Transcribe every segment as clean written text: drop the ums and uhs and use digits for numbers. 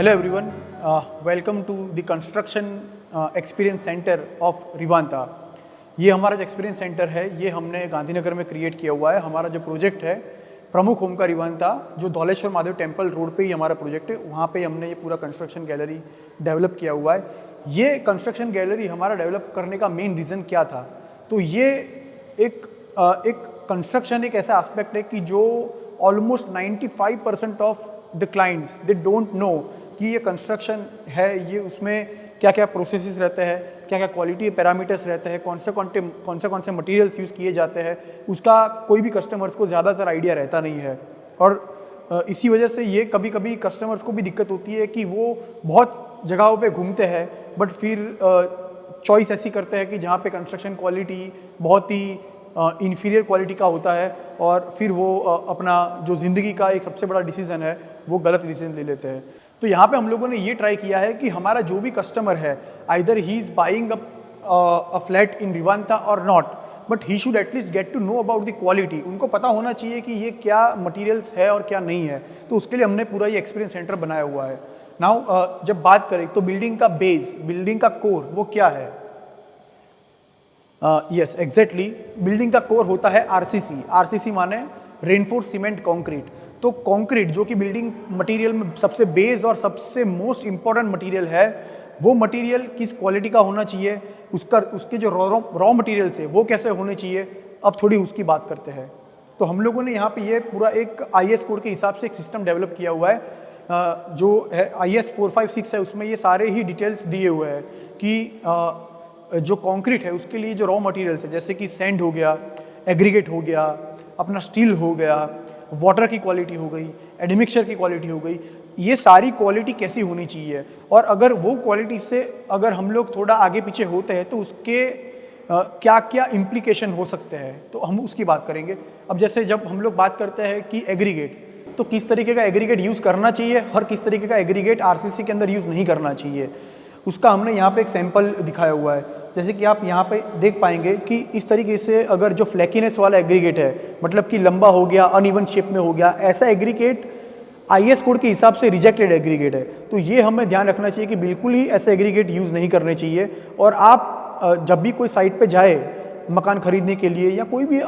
Hello everyone, welcome to the construction experience center of Rivanta। ये हमारा जो experience centre है ये हमने गांधीनगर में क्रिएट किया हुआ है। हमारा जो प्रोजेक्ट है प्रमुख होम का रिवांता, जो धौलेश्वर महादेव टेम्पल रोड पे ही हमारा प्रोजेक्ट है, वहाँ पे हमने ये पूरा कंस्ट्रक्शन गैलरी डेवलप किया हुआ है। ये कंस्ट्रक्शन गैलरी हमारा डेवलप करने का मेन रीज़न क्या था, तो ये एक कंस्ट्रक्शन एक ऐसा एस्पेक्ट है कि जो almost 95% of the clients they don't know कि ये कंस्ट्रक्शन है, ये उसमें क्या क्या प्रोसेसेस रहते हैं, क्या क्या क्वालिटी पैरामीटर्स रहते हैं, कौन से मटेरियल्स यूज़ किए जाते हैं, उसका कोई भी कस्टमर्स को ज़्यादातर आइडिया रहता नहीं है। और इसी वजह से ये कभी कभी कस्टमर्स को भी दिक्कत होती है कि वो बहुत जगहों पे घूमते हैं बट फिर चॉइस ऐसी करते हैं कि जहाँ पे कंस्ट्रक्शन क्वालिटी बहुत ही इन्फीरियर क्वालिटी का होता है और फिर वो अपना जो ज़िंदगी का एक सबसे बड़ा डिसीज़न है वो गलत डिसीजन ले लेते हैं। तो यहाँ पे हम लोगों ने ये ट्राई किया है कि हमारा जो भी कस्टमर है, either he is buying a flat in Rivanta or not, but he should at least get to know about the quality. उनको पता होना चाहिए कि ये क्या मटीरियल्स है और क्या नहीं है। तो उसके लिए हमने पूरा ये एक्सपीरियंस सेंटर बनाया हुआ है। नाउ जब बात करें तो बिल्डिंग का बेस, बिल्डिंग का कोर वो क्या है? यस एग्जैक्टली, बिल्डिंग का कोर होता है आरसीसी। आरसीसी माने रेनफोर्स सीमेंट कंक्रीट। तो कंक्रीट जो कि बिल्डिंग मटेरियल में सबसे बेस और सबसे मोस्ट इम्पॉर्टेंट मटेरियल है, वो मटेरियल किस क्वालिटी का होना चाहिए, उसके जो रॉ मटेरियल्स है वो कैसे होने चाहिए, अब थोड़ी उसकी बात करते हैं। तो हम लोगों ने यहाँ पे ये पूरा एक IS कोड के हिसाब से एक सिस्टम डेवलप किया हुआ है, जो है IS 456 है। उसमें ये सारे ही डिटेल्स दिए हुए हैं कि जो कंक्रीट है उसके लिए जो रॉ मटेरियल्स है, जैसे कि सैंड हो गया, एग्रीगेट हो गया, अपना स्टील हो गया, वाटर की क्वालिटी हो गई, एडमिक्सचर की क्वालिटी हो गई, ये सारी क्वालिटी कैसी होनी चाहिए। और अगर वो क्वालिटी से अगर हम लोग थोड़ा आगे पीछे होते हैं तो उसके क्या क्या इम्प्लीकेशन हो सकते हैं, तो हम उसकी बात करेंगे। अब जैसे जब हम लोग बात करते हैं कि एग्रीगेट, तो किस तरीके का एग्रीगेट यूज़ करना चाहिए और किस तरीके का एग्रीगेट आरसीसी के अंदर यूज़ नहीं करना चाहिए, उसका हमने यहाँ पे एक सैंपल दिखाया हुआ है। जैसे कि आप यहाँ पे देख पाएंगे कि इस तरीके से अगर जो फ्लैकीनेस वाला एग्रीगेट है, मतलब कि लंबा हो गया, अनइवन शेप में हो गया, ऐसा एग्रीगेट IS कोड के हिसाब से रिजेक्टेड एग्रीगेट है। तो ये हमें ध्यान रखना चाहिए कि बिल्कुल ही ऐसे एग्रीगेट यूज़ नहीं करने चाहिए। और आप जब भी कोई साइट पे जाए मकान खरीदने के लिए या कोई भी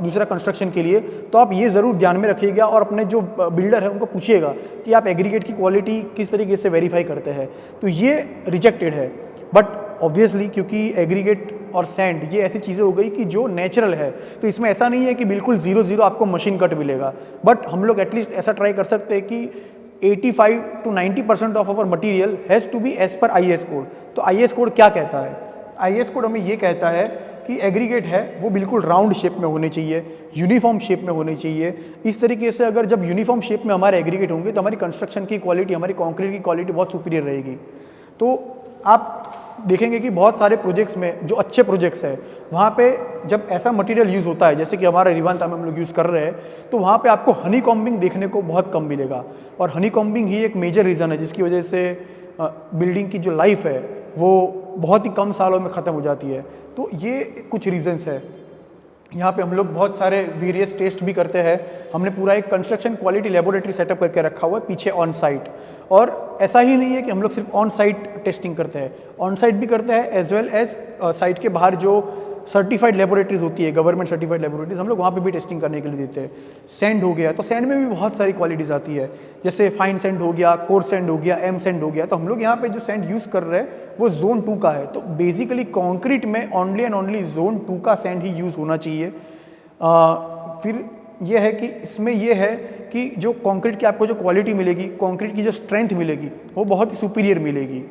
दूसरा कंस्ट्रक्शन के लिए, तो आप ये ज़रूर ध्यान में रखिएगा और अपने जो बिल्डर है उनको पूछिएगा कि आप एग्रीगेट की क्वालिटी किस तरीके से वेरीफाई करते हैं। तो ये रिजेक्टेड है, बट ऑब्वियसली क्योंकि एग्रीगेट और सैंड ये ऐसी चीज़ें हो गई कि जो नेचुरल है, तो इसमें ऐसा नहीं है कि बिल्कुल 0-0 आपको मशीन कट मिलेगा। बट हम लोग एटलीस्ट ऐसा ट्राई कर सकते हैं कि 85 to 90% of our material has to be as per IS code. तो IS कोड क्या कहता है? IS कोड हमें ये कहता है कि एग्रीगेट है वो बिल्कुल राउंड शेप में होने चाहिए, यूनिफॉर्म शेप में होने चाहिए। इस तरीके से अगर जब यूनिफॉर्म शेप में हमारे एग्रीगेट होंगे तो हमारी कंस्ट्रक्शन की क्वालिटी, हमारी कंक्रीट की क्वालिटी बहुत सुपीरियर रहेगी। तो आप देखेंगे कि बहुत सारे प्रोजेक्ट्स में, जो अच्छे प्रोजेक्ट्स हैं, वहाँ पे जब ऐसा मटेरियल यूज़ होता है जैसे कि हमारा रिवांता में हम लोग यूज़ कर रहे हैं, तो वहाँ पे आपको हनी कॉम्बिंग देखने को बहुत कम मिलेगा। और हनी कॉम्बिंग ही एक मेजर रीज़न है जिसकी वजह से बिल्डिंग की जो लाइफ है वो बहुत ही कम सालों में ख़त्म हो जाती है। तो ये कुछ रीजंस है। यहाँ पे हम लोग बहुत सारे वेरियस टेस्ट भी करते हैं। हमने पूरा एक कंस्ट्रक्शन क्वालिटी लेबोरेटरी सेटअप करके रखा हुआ है पीछे ऑन साइट। और ऐसा ही नहीं है कि हम लोग सिर्फ ऑन साइट टेस्टिंग करते हैं, ऑन साइट भी करते हैं एज वेल एज साइट के बाहर जो सर्टिफाइड लेबोरेटरीज होती है, गवर्नमेंट सर्टिफाइड लेबोरेटरीज, हम लोग वहाँ पे भी टेस्टिंग करने के लिए देते हैं। सैंड हो गया, तो सैंड में भी बहुत सारी क्वालिटीज़ आती है, जैसे फाइन सैंड हो गया, कोर सैंड हो गया, एम सैंड हो गया। तो हम लोग यहाँ पे जो सैंड यूज़ कर रहे हैं वो जोन 2 का है। तो बेसिकली कॉन्क्रीट में ओनली एंड ओनली जोन 2 का सैंड ही यूज़ होना चाहिए। फिर ये है कि इसमें ये है कि जो कंक्रीट की आपको जो क्वालिटी मिलेगी, कंक्रीट की जो स्ट्रेंथ मिलेगी वो बहुत ही सुपीरियर मिलेगी।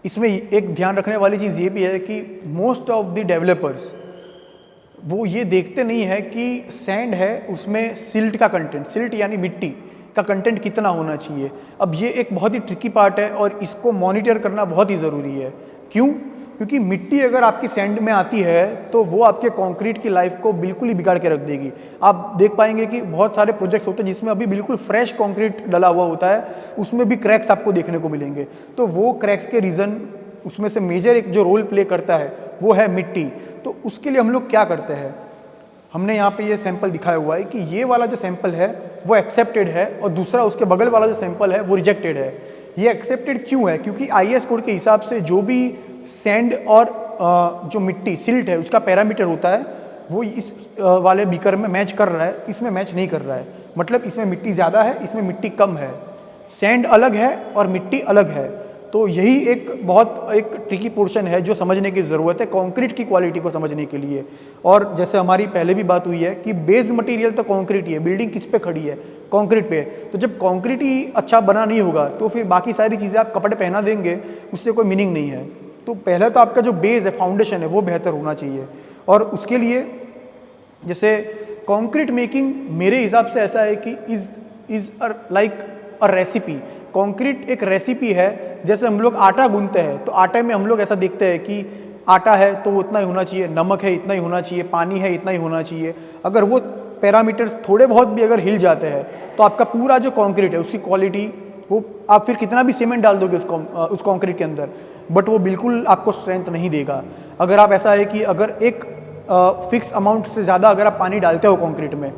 इसमें एक ध्यान रखने वाली चीज़ ये भी है कि मोस्ट ऑफ द डेवलपर्स वो ये देखते नहीं है कि सैंड है उसमें सिल्ट का कंटेंट, सिल्ट यानी मिट्टी का कंटेंट कितना होना चाहिए। अब ये एक बहुत ही ट्रिकी पार्ट है और इसको मॉनिटर करना बहुत ही ज़रूरी है। क्यों? क्योंकि मिट्टी अगर आपकी सैंड में आती है तो वो आपके कंक्रीट की लाइफ को बिल्कुल ही बिगाड़ के रख देगी। आप देख पाएंगे कि बहुत सारे प्रोजेक्ट्स होते हैं जिसमें अभी बिल्कुल फ्रेश कंक्रीट डला हुआ होता है, उसमें भी क्रैक्स आपको देखने को मिलेंगे। तो वो क्रैक्स के रीज़न, उसमें से मेजर एक जो रोल प्ले करता है वो है मिट्टी। तो उसके लिए हम लोग क्या करते हैं, हमने यहाँ पे ये सैंपल दिखाया हुआ है कि ये वाला जो सैंपल है वो एक्सेप्टेड है और दूसरा उसके बगल वाला जो सैंपल है वो रिजेक्टेड है। ये एक्सेप्टेड क्यों है? क्योंकि IS कोड के हिसाब से जो भी सैंड और जो मिट्टी सिल्ट है उसका पैरामीटर होता है वो इस वाले बीकर में मैच कर रहा है, इसमें मैच नहीं कर रहा है। मतलब इसमें मिट्टी ज़्यादा है, इसमें मिट्टी कम है, सैंड अलग है और मिट्टी अलग है। तो यही एक बहुत एक ट्रिकी पोर्शन है जो समझने की ज़रूरत है कंक्रीट की क्वालिटी को समझने के लिए। और जैसे हमारी पहले भी बात हुई है कि बेस मटेरियल तो कंक्रीट ही है, बिल्डिंग किस पे खड़ी है? कंक्रीट पे। तो जब कंक्रीट ही अच्छा बना नहीं होगा तो फिर बाकी सारी चीज़ें आप कपड़े पहना देंगे, उससे कोई मीनिंग नहीं है। तो पहले तो आपका जो बेस है, फाउंडेशन है, वो बेहतर होना चाहिए। और उसके लिए जैसे कंक्रीट मेकिंग मेरे हिसाब से ऐसा है कि is like a recipe. Concrete एक रेसिपी है। जैसे हम लोग आटा गूंथते हैं तो आटे में हम लोग ऐसा देखते हैं कि आटा है तो वो इतना ही होना चाहिए, नमक है इतना ही होना चाहिए, पानी है इतना ही होना चाहिए। अगर वो पैरामीटर्स थोड़े बहुत भी अगर हिल जाते हैं तो आपका पूरा जो कंक्रीट है उसकी क्वालिटी, वो आप फिर कितना भी सीमेंट डाल दोगे उस कंक्रीट के अंदर, बट वो बिल्कुल आपको स्ट्रेंथ नहीं देगा। अगर आप ऐसा है कि अगर एक फिक्स अमाउंट से ज़्यादा अगर आप पानी डालते हो कंक्रीट में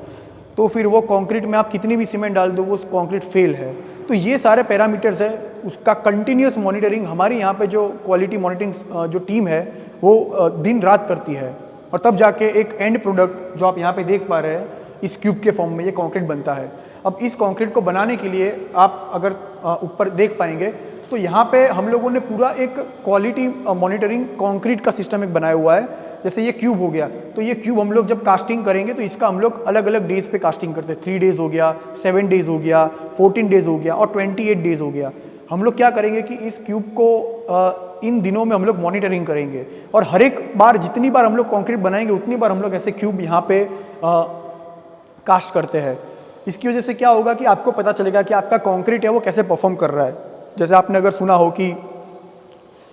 तो फिर वो कंक्रीट में आप कितनी भी सीमेंट डाल दो वो कंक्रीट फेल है। तो ये सारे पैरामीटर्स है, उसका कंटिन्यूस मॉनिटरिंग हमारी यहाँ पे जो क्वालिटी मॉनिटरिंग जो टीम है वो दिन रात करती है। और तब जाके एक एंड प्रोडक्ट जो आप यहाँ पे देख पा रहे हैं इस क्यूब के फॉर्म में ये कंक्रीट बनता है। अब इस कंक्रीट को बनाने के लिए आप अगर ऊपर देख पाएंगे तो यहाँ पे हम लोगों ने पूरा एक क्वालिटी मॉनिटरिंग कंक्रीट का सिस्टम एक बनाया हुआ है। जैसे ये क्यूब हो गया तो ये क्यूब हम लोग जब कास्टिंग करेंगे तो इसका हम लोग अलग अलग डेज पे कास्टिंग करते हैं। 3 डेज हो गया, 7 डेज हो गया, 14 डेज हो गया और 28 डेज हो गया। हम लोग क्या करेंगे कि इस क्यूब को इन दिनों में हम लोग मॉनिटरिंग करेंगे और हर एक बार जितनी बार हम लोग कंक्रीट बनाएंगे उतनी बार हम लोग ऐसे क्यूब यहाँ पे कास्ट करते हैं। इसकी वजह से क्या होगा कि आपको पता चलेगा कि आपका कंक्रीट है वो कैसे परफॉर्म कर रहा है। जैसे आपने अगर सुना हो कि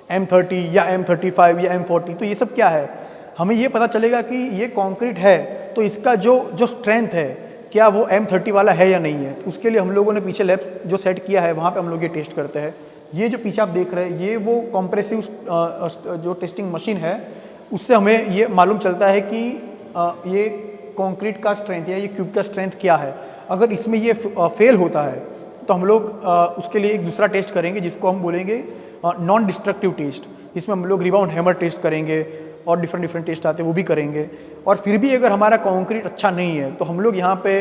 M30 या M35 या M40, तो ये सब क्या है? हमें ये पता चलेगा कि ये कंक्रीट है तो इसका जो स्ट्रेंथ है क्या वो M30 वाला है या नहीं है। तो उसके लिए हम लोगों ने पीछे लैब जो सेट किया है वहाँ पे हम लोग ये टेस्ट करते हैं। ये जो पीछे आप देख रहे हैं ये वो कॉम्प्रेसिव जो टेस्टिंग मशीन है, उससे हमें ये मालूम चलता है कि ये कंक्रीट का स्ट्रेंथ या ये क्यूब का स्ट्रेंथ क्या है। अगर इसमें ये फेल होता है तो हम लोग उसके लिए एक दूसरा टेस्ट करेंगे जिसको हम बोलेंगे नॉन डिस्ट्रक्टिव टेस्ट, जिसमें हम लोग रिबाउंड हैमर टेस्ट करेंगे और डिफरेंट टेस्ट आते हैं वो भी करेंगे। और फिर भी अगर हमारा कंक्रीट अच्छा नहीं है तो हम लोग यहाँ पे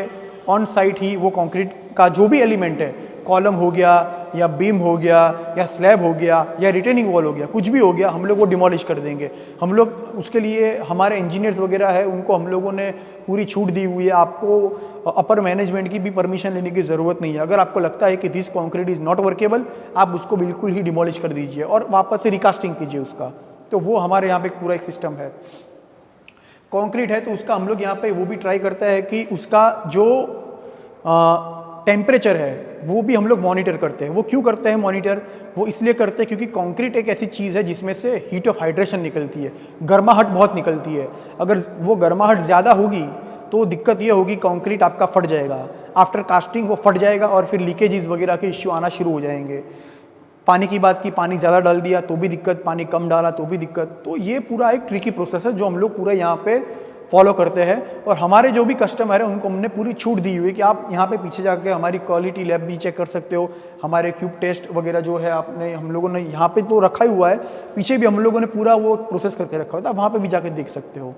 ऑन साइट ही वो कंक्रीट का जो भी एलिमेंट है, कॉलम हो गया या बीम हो गया या स्लैब हो गया या रिटेनिंग वॉल हो गया, कुछ भी हो गया, हम लोग वो डिमोलिश कर देंगे। हम लोग उसके लिए हमारे इंजीनियर्स वगैरह है उनको हम लोगों ने पूरी छूट दी हुई है। आपको अपर मैनेजमेंट की भी परमिशन लेने की ज़रूरत नहीं है। अगर आपको लगता है कि this concrete is not workable, आप उसको बिल्कुल ही डिमोलिश कर दीजिए और वापस से रिकास्टिंग कीजिए उसका। तो वो हमारे यहाँ पे पूरा एक सिस्टम है। कंक्रीट है तो उसका हम लोग यहाँ पे वो भी ट्राई करते हैं कि उसका जो टेम्परेचर है वो भी हम लोग मॉनिटर करते हैं। वो क्यों करते हैं मॉनिटर? वो इसलिए करते हैं क्योंकि कंक्रीट एक ऐसी चीज़ है जिसमें से हीट ऑफ हाइड्रेशन निकलती है, गर्माहट बहुत निकलती है। अगर वो गर्माहट ज़्यादा होगी तो दिक्कत ये होगी कंक्रीट आपका फट जाएगा, आफ्टर कास्टिंग वो फट जाएगा और फिर लीकेजेस वगैरह के इश्यू आना शुरू हो जाएंगे। पानी की बात की, पानी ज़्यादा डाल दिया तो भी दिक्कत, पानी कम डाला तो भी दिक्कत। तो ये पूरा एक ट्रिकी प्रोसेस है जो हम लोग पूरा यहाँ पे फॉलो करते हैं। और हमारे जो भी कस्टमर है उनको हमने पूरी छूट दी हुई है कि आप यहाँ पे पीछे जाके हमारी क्वालिटी लैब भी चेक कर सकते हो, हमारे क्यूब टेस्ट वगैरह जो है आपने हम लोगों ने यहाँ पे तो रखा ही हुआ है, पीछे भी हम लोगों ने पूरा वो प्रोसेस करके रखा हुआ था, वहाँ पे भी जाके देख सकते हो।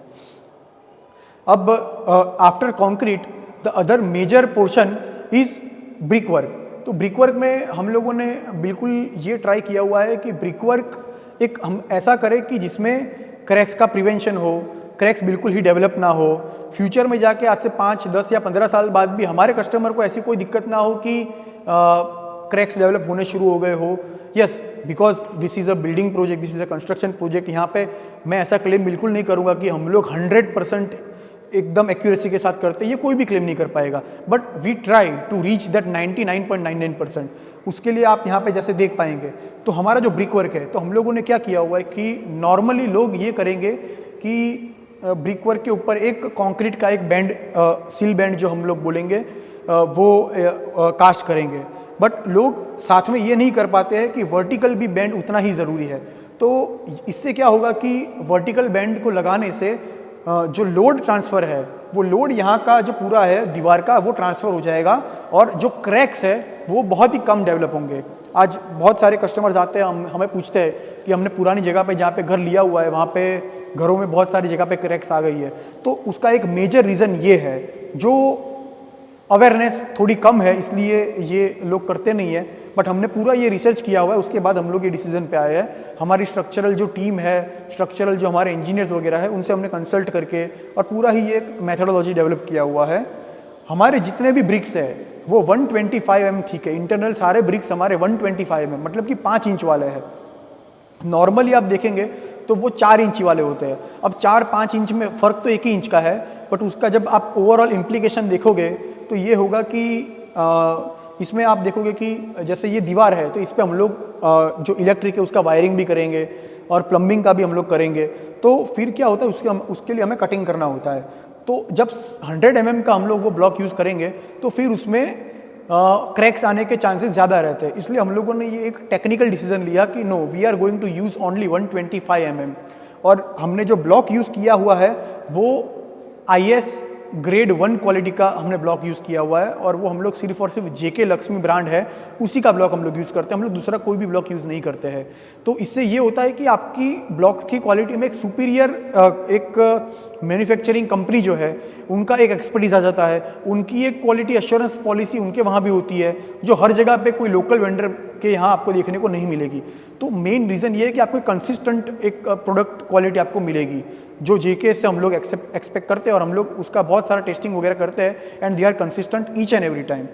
अब after concrete the other major portion is brick work. तो ब्रिक वर्क में हम लोगों ने बिल्कुल ये ट्राई किया हुआ है कि ब्रिक वर्क एक हम ऐसा करें कि जिसमें क्रैक्स का प्रिवेंशन हो, क्रैक्स बिल्कुल ही डेवलप ना हो। फ्यूचर में जाके आज से 5, 10 या 15 साल बाद भी हमारे कस्टमर को ऐसी कोई दिक्कत ना हो कि क्रैक्स डेवलप होने शुरू हो गए हो। Yes, because this is a building project, this is a construction project. यहाँ पे मैं ऐसा क्लेम बिल्कुल नहीं करूँगा कि हम लोग 100% एकदम एक्यूरेसी के साथ करते हैं, ये कोई भी क्लेम नहीं कर पाएगा। But we try to reach that 99.99%। उसके लिए आप यहाँ पे जैसे देख पाएंगे तो हमारा जो ब्रिक वर्क है, तो हम लोगों ने क्या किया हुआ है कि नॉर्मली लोग ये करेंगे कि ब्रिक वर्क के ऊपर एक कंक्रीट का एक बैंड, सील बैंड जो हम लोग बोलेंगे, वो कास्ट करेंगे। बट लोग साथ में ये नहीं कर पाते हैं कि वर्टिकल भी बैंड उतना ही ज़रूरी है। तो इससे क्या होगा कि वर्टिकल बैंड को लगाने से जो लोड ट्रांसफ़र है, वो लोड यहाँ का जो पूरा है दीवार का, वो ट्रांसफ़र हो जाएगा और जो क्रैक्स है वो बहुत ही कम डेवलप होंगे। आज बहुत सारे कस्टमर्स आते हैं, हमें पूछते हैं कि हमने पुरानी जगह पे जहाँ पे घर लिया हुआ है वहाँ पे घरों में बहुत सारी जगह पे क्रैक्स आ गई है। तो उसका एक मेजर रीज़न ये है, जो अवेयरनेस थोड़ी कम है इसलिए ये लोग करते नहीं है। बट हमने पूरा ये रिसर्च किया हुआ है, उसके बाद हम लोग ये डिसीजन पे आए हैं। हमारी स्ट्रक्चरल जो टीम है, स्ट्रक्चरल जो हमारे इंजीनियर्स वगैरह है, उनसे हमने कंसल्ट करके और पूरा ही ये एक मेथोडोलॉजी डेवलप किया हुआ है। हमारे जितने भी ब्रिक्स है वो 125 mm ठीक है, इंटरनल सारे ब्रिक्स हमारे 125 mm मतलब कि 5 इंच वाले हैं। नॉर्मली आप देखेंगे तो वो 4 इंच वाले होते हैं। अब 4-5 इंच में फ़र्क तो 1 ही इंच का है, बट उसका जब आप ओवरऑल इम्प्लीकेशन देखोगे तो ये होगा कि इसमें आप देखोगे कि जैसे ये दीवार है तो इस पर हम लोग जो इलेक्ट्रिक है उसका वायरिंग भी करेंगे और प्लम्बिंग का भी हम लोग करेंगे। तो फिर क्या होता है, उसके लिए हमें कटिंग करना होता है। तो जब 100 mm का हम लोग वो ब्लॉक यूज़ करेंगे तो फिर उसमें क्रैक्स आने के चांसेस ज़्यादा रहते हैं। इसलिए हम लोगों ने ये एक टेक्निकल डिसीजन लिया कि no, we are going to use only 125 mm। और हमने जो ब्लॉक यूज़ किया हुआ है वो IS ग्रेड 1 क्वालिटी का हमने ब्लॉक यूज़ किया हुआ है, और वो हम लोग सिर्फ और सिर्फ JK लक्ष्मी ब्रांड है उसी का ब्लॉक हम लोग यूज़ करते हैं। हम लोग दूसरा कोई भी ब्लॉक यूज़ नहीं करते हैं। तो इससे ये होता है कि आपकी ब्लॉक की क्वालिटी में एक सुपीरियर एक मैन्युफैक्चरिंग कंपनी जो है उनका एक एक्सपर्टीज आ जाता है, उनकी एक क्वालिटी एश्योरेंस पॉलिसी उनके वहाँ भी होती है जो हर जगह पे कोई लोकल वेंडर के यहाँ आपको देखने को नहीं मिलेगी। तो मेन रीज़न ये है कि आपको कंसिस्टेंट एक प्रोडक्ट क्वालिटी आपको मिलेगी जो JK से हम लोग एक्सपेक्ट करते हैं, और हम लोग उसका बहुत सारा टेस्टिंग वगैरह करते हैं and they are consistent each and every time.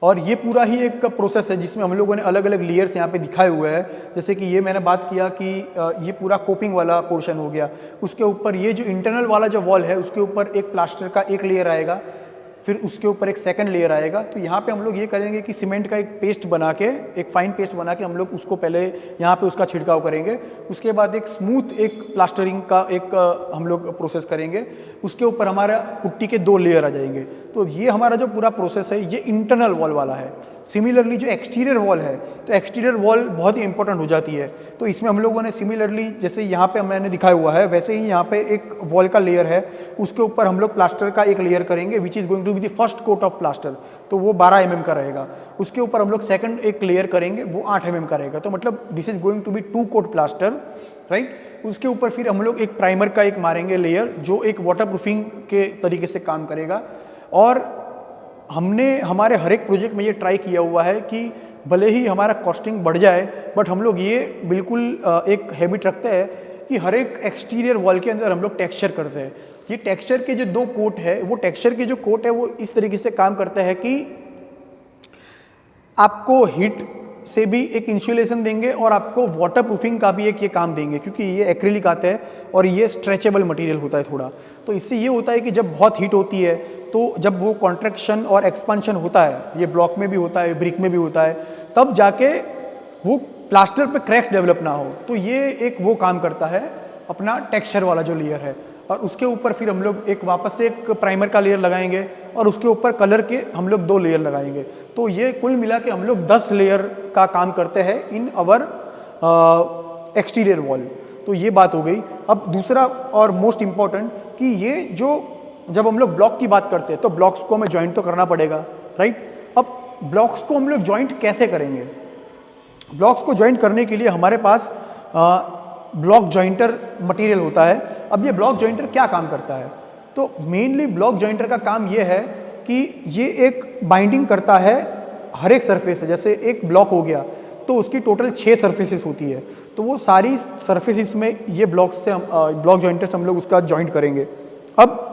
और ये पूरा ही एक प्रोसेस है जिसमें हम लोगों ने अलग अलग लेयर्स यहाँ पे दिखाए हुए हैं। जैसे कि ये मैंने बात किया कि ये पूरा कोपिंग वाला पोर्शन हो गया, उसके ऊपर ये जो इंटरनल वाला जो वॉल है उसके ऊपर एक प्लास्टर का एक लेयर आएगा, फिर उसके ऊपर एक सेकंड लेयर आएगा। तो यहाँ पे हम लोग ये करेंगे कि सीमेंट का एक पेस्ट बना के, एक फाइन पेस्ट बना के हम लोग उसको पहले यहाँ पे उसका छिड़काव करेंगे। उसके बाद एक स्मूथ एक प्लास्टरिंग का एक हम लोग प्रोसेस करेंगे, उसके ऊपर हमारा पुट्टी के 2 लेयर आ जाएंगे। तो ये हमारा जो पूरा प्रोसेस है ये इंटरनल वॉल वाला है। सिमिलरली जो एक्सटीरियर वॉल है, तो एक्सटीरियर वॉल बहुत ही इंपॉर्टेंट हो जाती है। तो इसमें हम लोगों ने सिमिलरली जैसे यहाँ पे मैंने दिखाया हुआ है वैसे ही यहाँ पे एक वॉल का लेयर है, उसके ऊपर हम लोग प्लास्टर का एक लेयर करेंगे which is going to be the first coat of plaster, तो वो 12 mm का रहेगा। उसके ऊपर हम लोग सेकंड एक लेयर करेंगे, वो 8 mm का रहेगा। तो मतलब this is going to be 2 coat plaster, right. उसके ऊपर फिर हम लोग एक प्राइमर का एक मारेंगे लेयर जो एक वाटर प्रूफिंग के तरीके से काम करेगा। और हमने हमारे हर एक प्रोजेक्ट में ये ट्राई किया हुआ है कि भले ही हमारा कॉस्टिंग बढ़ जाए, बट हम लोग ये बिल्कुल एक हैबिट रखते हैं कि हर एक एक्सटीरियर वॉल के अंदर हम लोग टेक्सचर करते हैं। ये टेक्सचर के जो 2 कोट है, वो टेक्सचर के जो कोट है वो इस तरीके से काम करता है कि आपको हीट से भी एक इंसुलेशन देंगे और आपको वाटर प्रूफिंग का भी एक ये काम देंगे, क्योंकि ये एक्रिलिक आते हैं और ये स्ट्रेचेबल मटेरियल होता है थोड़ा। तो इससे ये होता है कि जब बहुत हीट होती है तो जब वो कॉन्ट्रैक्शन और एक्सपांशन होता है, ये ब्लॉक में भी होता है, ब्रिक में भी होता है, तब जाके वो प्लास्टर पे क्रैक्स डेवलप ना हो। तो ये एक वो काम करता है अपना टेक्सचर वाला जो लेयर है। और उसके ऊपर फिर हम लोग एक वापस से एक प्राइमर का लेयर लगाएंगे और उसके ऊपर कलर के हम लोग 2 लेयर लगाएंगे। तो ये कुल मिला के हम लोग 10 लेयर का काम करते हैं इन अवर एक्सटीरियर वॉल। तो ये बात हो गई। अब दूसरा और मोस्ट इम्पॉर्टेंट कि ये जो जब हम लोग ब्लॉक की बात करते हैं तो ब्लॉक्स को हमें ज्वाइंट तो करना पड़ेगा, राइट। अब ब्लॉक्स को हम लोग ज्वाइंट कैसे करेंगे? ब्लॉक्स को ज्वाइंट करने के लिए हमारे पास ब्लॉक जॉइंटर मटेरियल होता है। अब ये ब्लॉक जॉइंटर क्या काम करता है? तो मेनली ब्लॉक जॉइंटर का काम ये है कि ये एक बाइंडिंग करता है हर एक सरफेस से। जैसे एक ब्लॉक हो गया तो उसकी टोटल 6 सरफेसेस होती है, तो वो सारी सरफेसेस में ये ब्लॉक्स से हम ब्लॉक जॉइंटर से हम लोग उसका जॉइंट करेंगे। अब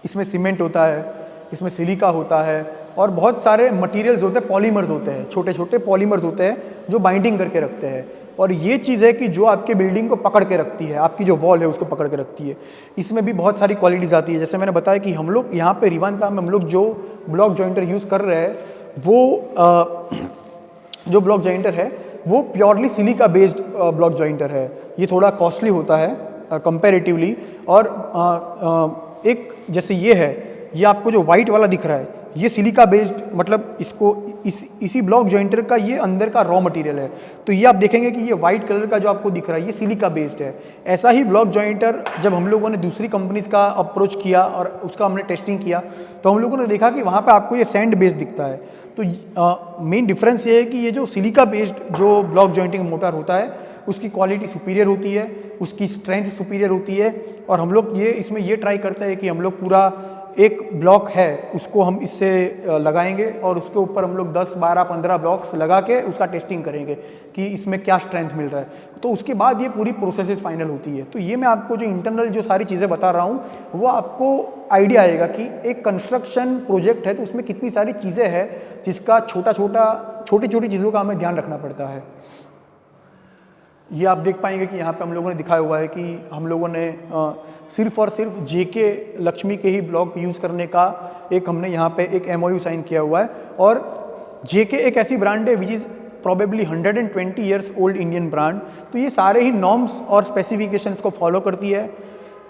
इसमें सीमेंट होता है, इसमें सिलिका होता है और बहुत सारे मटेरियल्स होते हैं, पॉलीमर्स होते हैं, छोटे छोटे पॉलीमर्स होते हैं जो बाइंडिंग करके रखते हैं। और ये चीज़ है कि जो आपके बिल्डिंग को पकड़ के रखती है, आपकी जो वॉल है उसको पकड़ के रखती है। इसमें भी बहुत सारी क्वालिटीज़ आती है। जैसे मैंने बताया कि हम लोग यहाँ पे रिवानता में हम लोग जो ब्लॉक जॉइंटर यूज़ कर रहे हैं वो जो ब्लॉक जॉइंटर है वो purely silica based block jointer है। ये थोड़ा कॉस्टली होता है कंपैरेटिवली। और एक जैसे ये है, ये आपको जो वाइट वाला दिख रहा है ये सिलिका बेस्ड, मतलब इसको इसी ब्लॉक जॉइंटर का ये अंदर का रॉ मटेरियल है। तो ये आप देखेंगे कि ये वाइट कलर का जो आपको दिख रहा है ये सिलिका बेस्ड है। ऐसा ही ब्लॉक जॉइंटर जब हम लोगों ने दूसरी कंपनीज का अप्रोच किया और उसका हमने टेस्टिंग किया तो हम लोगों ने देखा कि वहाँ पर आपको ये सैंड बेस्ड दिखता है। तो मेन डिफरेंस ये है कि ये जो सिलिका बेस्ड जो ब्लॉक जॉइंटिंग मोटर होता है उसकी क्वालिटी सुपीरियर होती है, उसकी स्ट्रेंथ सुपीरियर होती है। और हम लोग ये इसमें ये ट्राई करते हैं कि हम लोग पूरा एक ब्लॉक है उसको हम इससे लगाएंगे और उसके ऊपर हम लोग 10, 12, 15 ब्लॉक्स लगा के उसका टेस्टिंग करेंगे कि इसमें क्या स्ट्रेंथ मिल रहा है। तो उसके बाद ये पूरी प्रोसेस फाइनल होती है। तो ये मैं आपको जो इंटरनल जो सारी चीज़ें बता रहा हूँ वो आपको आइडिया आएगा कि एक कंस्ट्रक्शन प्रोजेक्ट है तो उसमें कितनी सारी चीज़ें हैं जिसका छोटी छोटी चीज़ों का हमें ध्यान रखना पड़ता है। ये आप देख पाएंगे कि यहाँ पे हम लोगों ने दिखाया हुआ है कि हम लोगों ने सिर्फ और सिर्फ जेके लक्ष्मी के ही ब्लॉक यूज़ करने का एक हमने यहाँ पे एक MOU साइन किया हुआ है। और जेके एक ऐसी ब्रांड है which is probably 120 years old Indian brand. तो ये सारे ही नॉर्म्स और स्पेसिफिकेशंस को फॉलो करती है।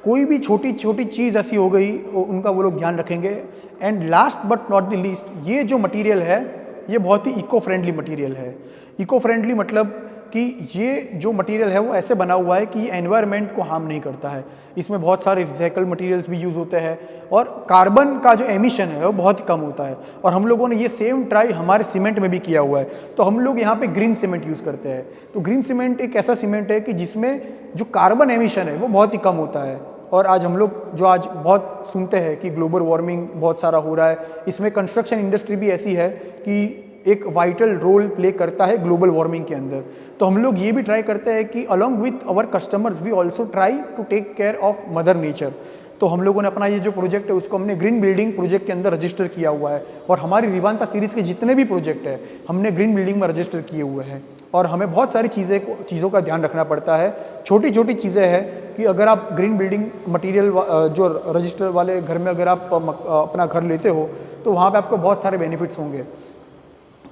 कोई भी छोटी छोटी चीज़ ऐसी हो गई उनका वो लोग ध्यान रखेंगे। And last but not the least, ये जो मटीरियल है ये बहुत ही इको फ्रेंडली मटीरियल है। इको फ्रेंडली मतलब कि ये जो मटेरियल है वो ऐसे बना हुआ है कि ये एनवायरनमेंट को हार्म नहीं करता है। इसमें बहुत सारे रिसाइकल मटेरियल्स भी यूज़ होते हैं और कार्बन का जो एमिशन है वो बहुत ही कम होता है। और हम लोगों ने ये सेम ट्राई हमारे सीमेंट में भी किया हुआ है। तो हम लोग यहाँ पे ग्रीन सीमेंट यूज़ करते हैं। तो ग्रीन सीमेंट एक ऐसा सीमेंट है कि जिसमें जो कार्बन एमिशन है वो बहुत ही कम होता है। और आज हम लोग आज बहुत सुनते हैं कि ग्लोबल वार्मिंग बहुत सारा हो रहा है, इसमें कंस्ट्रक्शन इंडस्ट्री भी ऐसी है कि एक वाइटल रोल प्ले करता है ग्लोबल वार्मिंग के अंदर। तो हम लोग ये भी ट्राई करते हैं कि along with our customers we also try to take care of mother nature. तो हम लोगों ने अपना ये जो प्रोजेक्ट है उसको हमने ग्रीन बिल्डिंग प्रोजेक्ट के अंदर रजिस्टर किया हुआ है। और हमारी रिवांता सीरीज़ के जितने भी प्रोजेक्ट है हमने ग्रीन बिल्डिंग में रजिस्टर किए हुए हैं। और हमें बहुत सारी चीज़ों का ध्यान रखना पड़ता है। छोटी छोटी चीज़ें हैं कि अगर आप ग्रीन बिल्डिंग मटेरियल जो रजिस्टर वाले घर में अगर आप अपना घर लेते हो तो वहाँ पे आपको बहुत सारे बेनिफिट्स होंगे,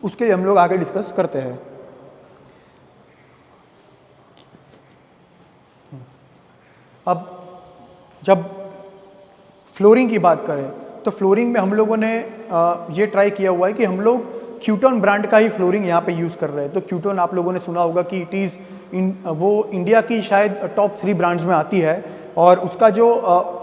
उसके लिए हम लोग आगे डिस्कस करते हैं। अब जब फ्लोरिंग की बात करें तो फ्लोरिंग में हम लोगों ने ये ट्राई किया हुआ है कि हम लोग क्यूटोन ब्रांड का ही फ्लोरिंग यहाँ पे यूज़ कर रहे हैं। तो क्यूटोन आप लोगों ने सुना होगा कि इट इज़ वो इंडिया की शायद टॉप 3 ब्रांड्स में आती है और उसका जो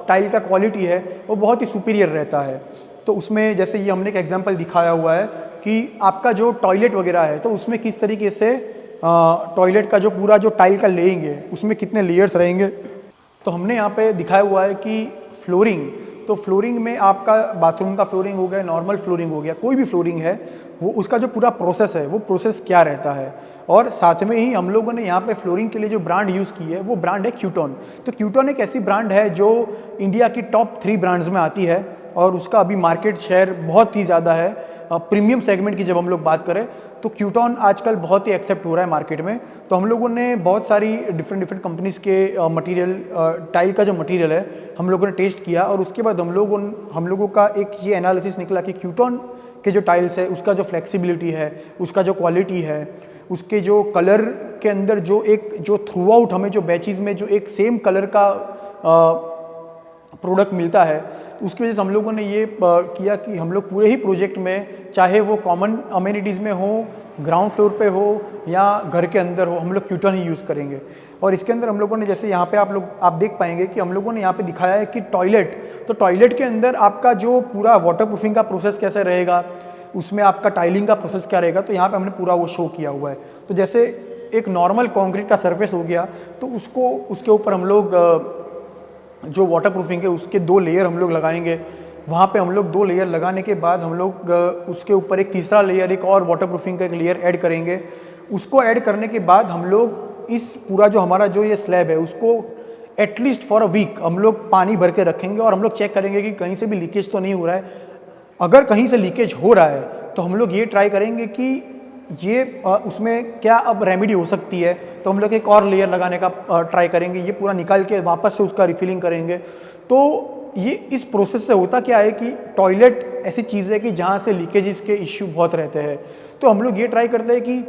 टाइल का क्वालिटी है वो बहुत ही सुपीरियर रहता है। तो उसमें जैसे ये हमने एक एग्जांपल दिखाया हुआ है कि आपका जो टॉयलेट वगैरह है तो उसमें किस तरीके से टॉयलेट का जो पूरा जो टाइल का लेइंग है उसमें कितने लेयर्स रहेंगे। तो हमने यहाँ पे दिखाया हुआ है कि फ्लोरिंग, तो फ्लोरिंग में आपका बाथरूम का फ्लोरिंग हो गया, नॉर्मल फ्लोरिंग हो गया, कोई भी फ्लोरिंग है वो उसका जो पूरा प्रोसेस है वो प्रोसेस क्या रहता है। और साथ में ही हम लोगों ने यहाँ पे फ्लोरिंग के लिए जो ब्रांड यूज़ की है वो ब्रांड है क्यूटोन। तो क्यूटोन एक ऐसी ब्रांड है जो इंडिया की टॉप 3 ब्रांड्स में आती है और उसका अभी मार्केट शेयर बहुत ही ज़्यादा है। प्रीमियम सेगमेंट की जब हम लोग बात करें तो क्यूटोन आजकल बहुत ही एक्सेप्ट हो रहा है मार्केट में। तो हम लोगों ने बहुत सारी डिफरेंट कंपनीज़ के मटेरियल टाइल का जो मटेरियल है हम लोगों ने टेस्ट किया और उसके बाद हम लोगों का एक ये एनालिसिस निकला कि क्यूटोन के जो टाइल्स है उसका जो फ्लेक्सिबिलिटी है, उसका जो क्वालिटी है, उसके जो कलर के अंदर जो थ्रू आउट हमें जो बैचेज़ में जो एक सेम कलर का प्रोडक्ट मिलता है, तो उसकी वजह से हम लोगों ने ये किया कि हम लोग पूरे ही प्रोजेक्ट में चाहे वो कॉमन अमेनिटीज़ में हो, ग्राउंड फ्लोर पे हो या घर के अंदर हो, हम लोग क्यूटोन ही यूज़ करेंगे। और इसके अंदर हम लोगों ने जैसे यहाँ पे आप देख पाएंगे कि हम लोगों ने यहाँ पे दिखाया है कि तो टॉयलेट के अंदर आपका जो पूरा वाटर प्रूफिंग का प्रोसेस कैसे रहेगा, उसमें आपका टाइलिंग का प्रोसेस क्या रहेगा, तो यहाँ पर हमने पूरा वो शो किया हुआ है। तो जैसे एक नॉर्मल कॉन्क्रीट का सर्फेस हो गया तो उसके ऊपर हम लोग जो वाटर प्रूफिंग है उसके 2 लेयर हम लोग लगाएंगे। वहाँ पे हम लोग 2 लेयर लगाने के बाद हम लोग उसके ऊपर एक तीसरा लेयर, एक और वाटर प्रूफिंग का एक लेयर ऐड करेंगे। उसको ऐड करने के बाद हम लोग इस पूरा जो हमारा जो ये स्लैब है उसको एटलीस्ट फॉर अ वीक हम लोग पानी भर के रखेंगे और हम लोग चेक करेंगे कि कहीं से भी लीकेज तो नहीं हो रहा है। अगर कहीं से लीकेज हो रहा है तो हम लोग ये ट्राई करेंगे कि ये उसमें क्या अब रेमेडी हो सकती है, तो हम लोग एक और लेयर लगाने का ट्राई करेंगे। ये पूरा निकाल के वापस से उसका रिफिलिंग करेंगे। तो ये इस प्रोसेस से होता क्या है कि टॉयलेट ऐसी चीज़ है कि जहाँ से लीकेजेस के इश्यू बहुत रहते हैं। तो हम लोग ये ट्राई करते हैं कि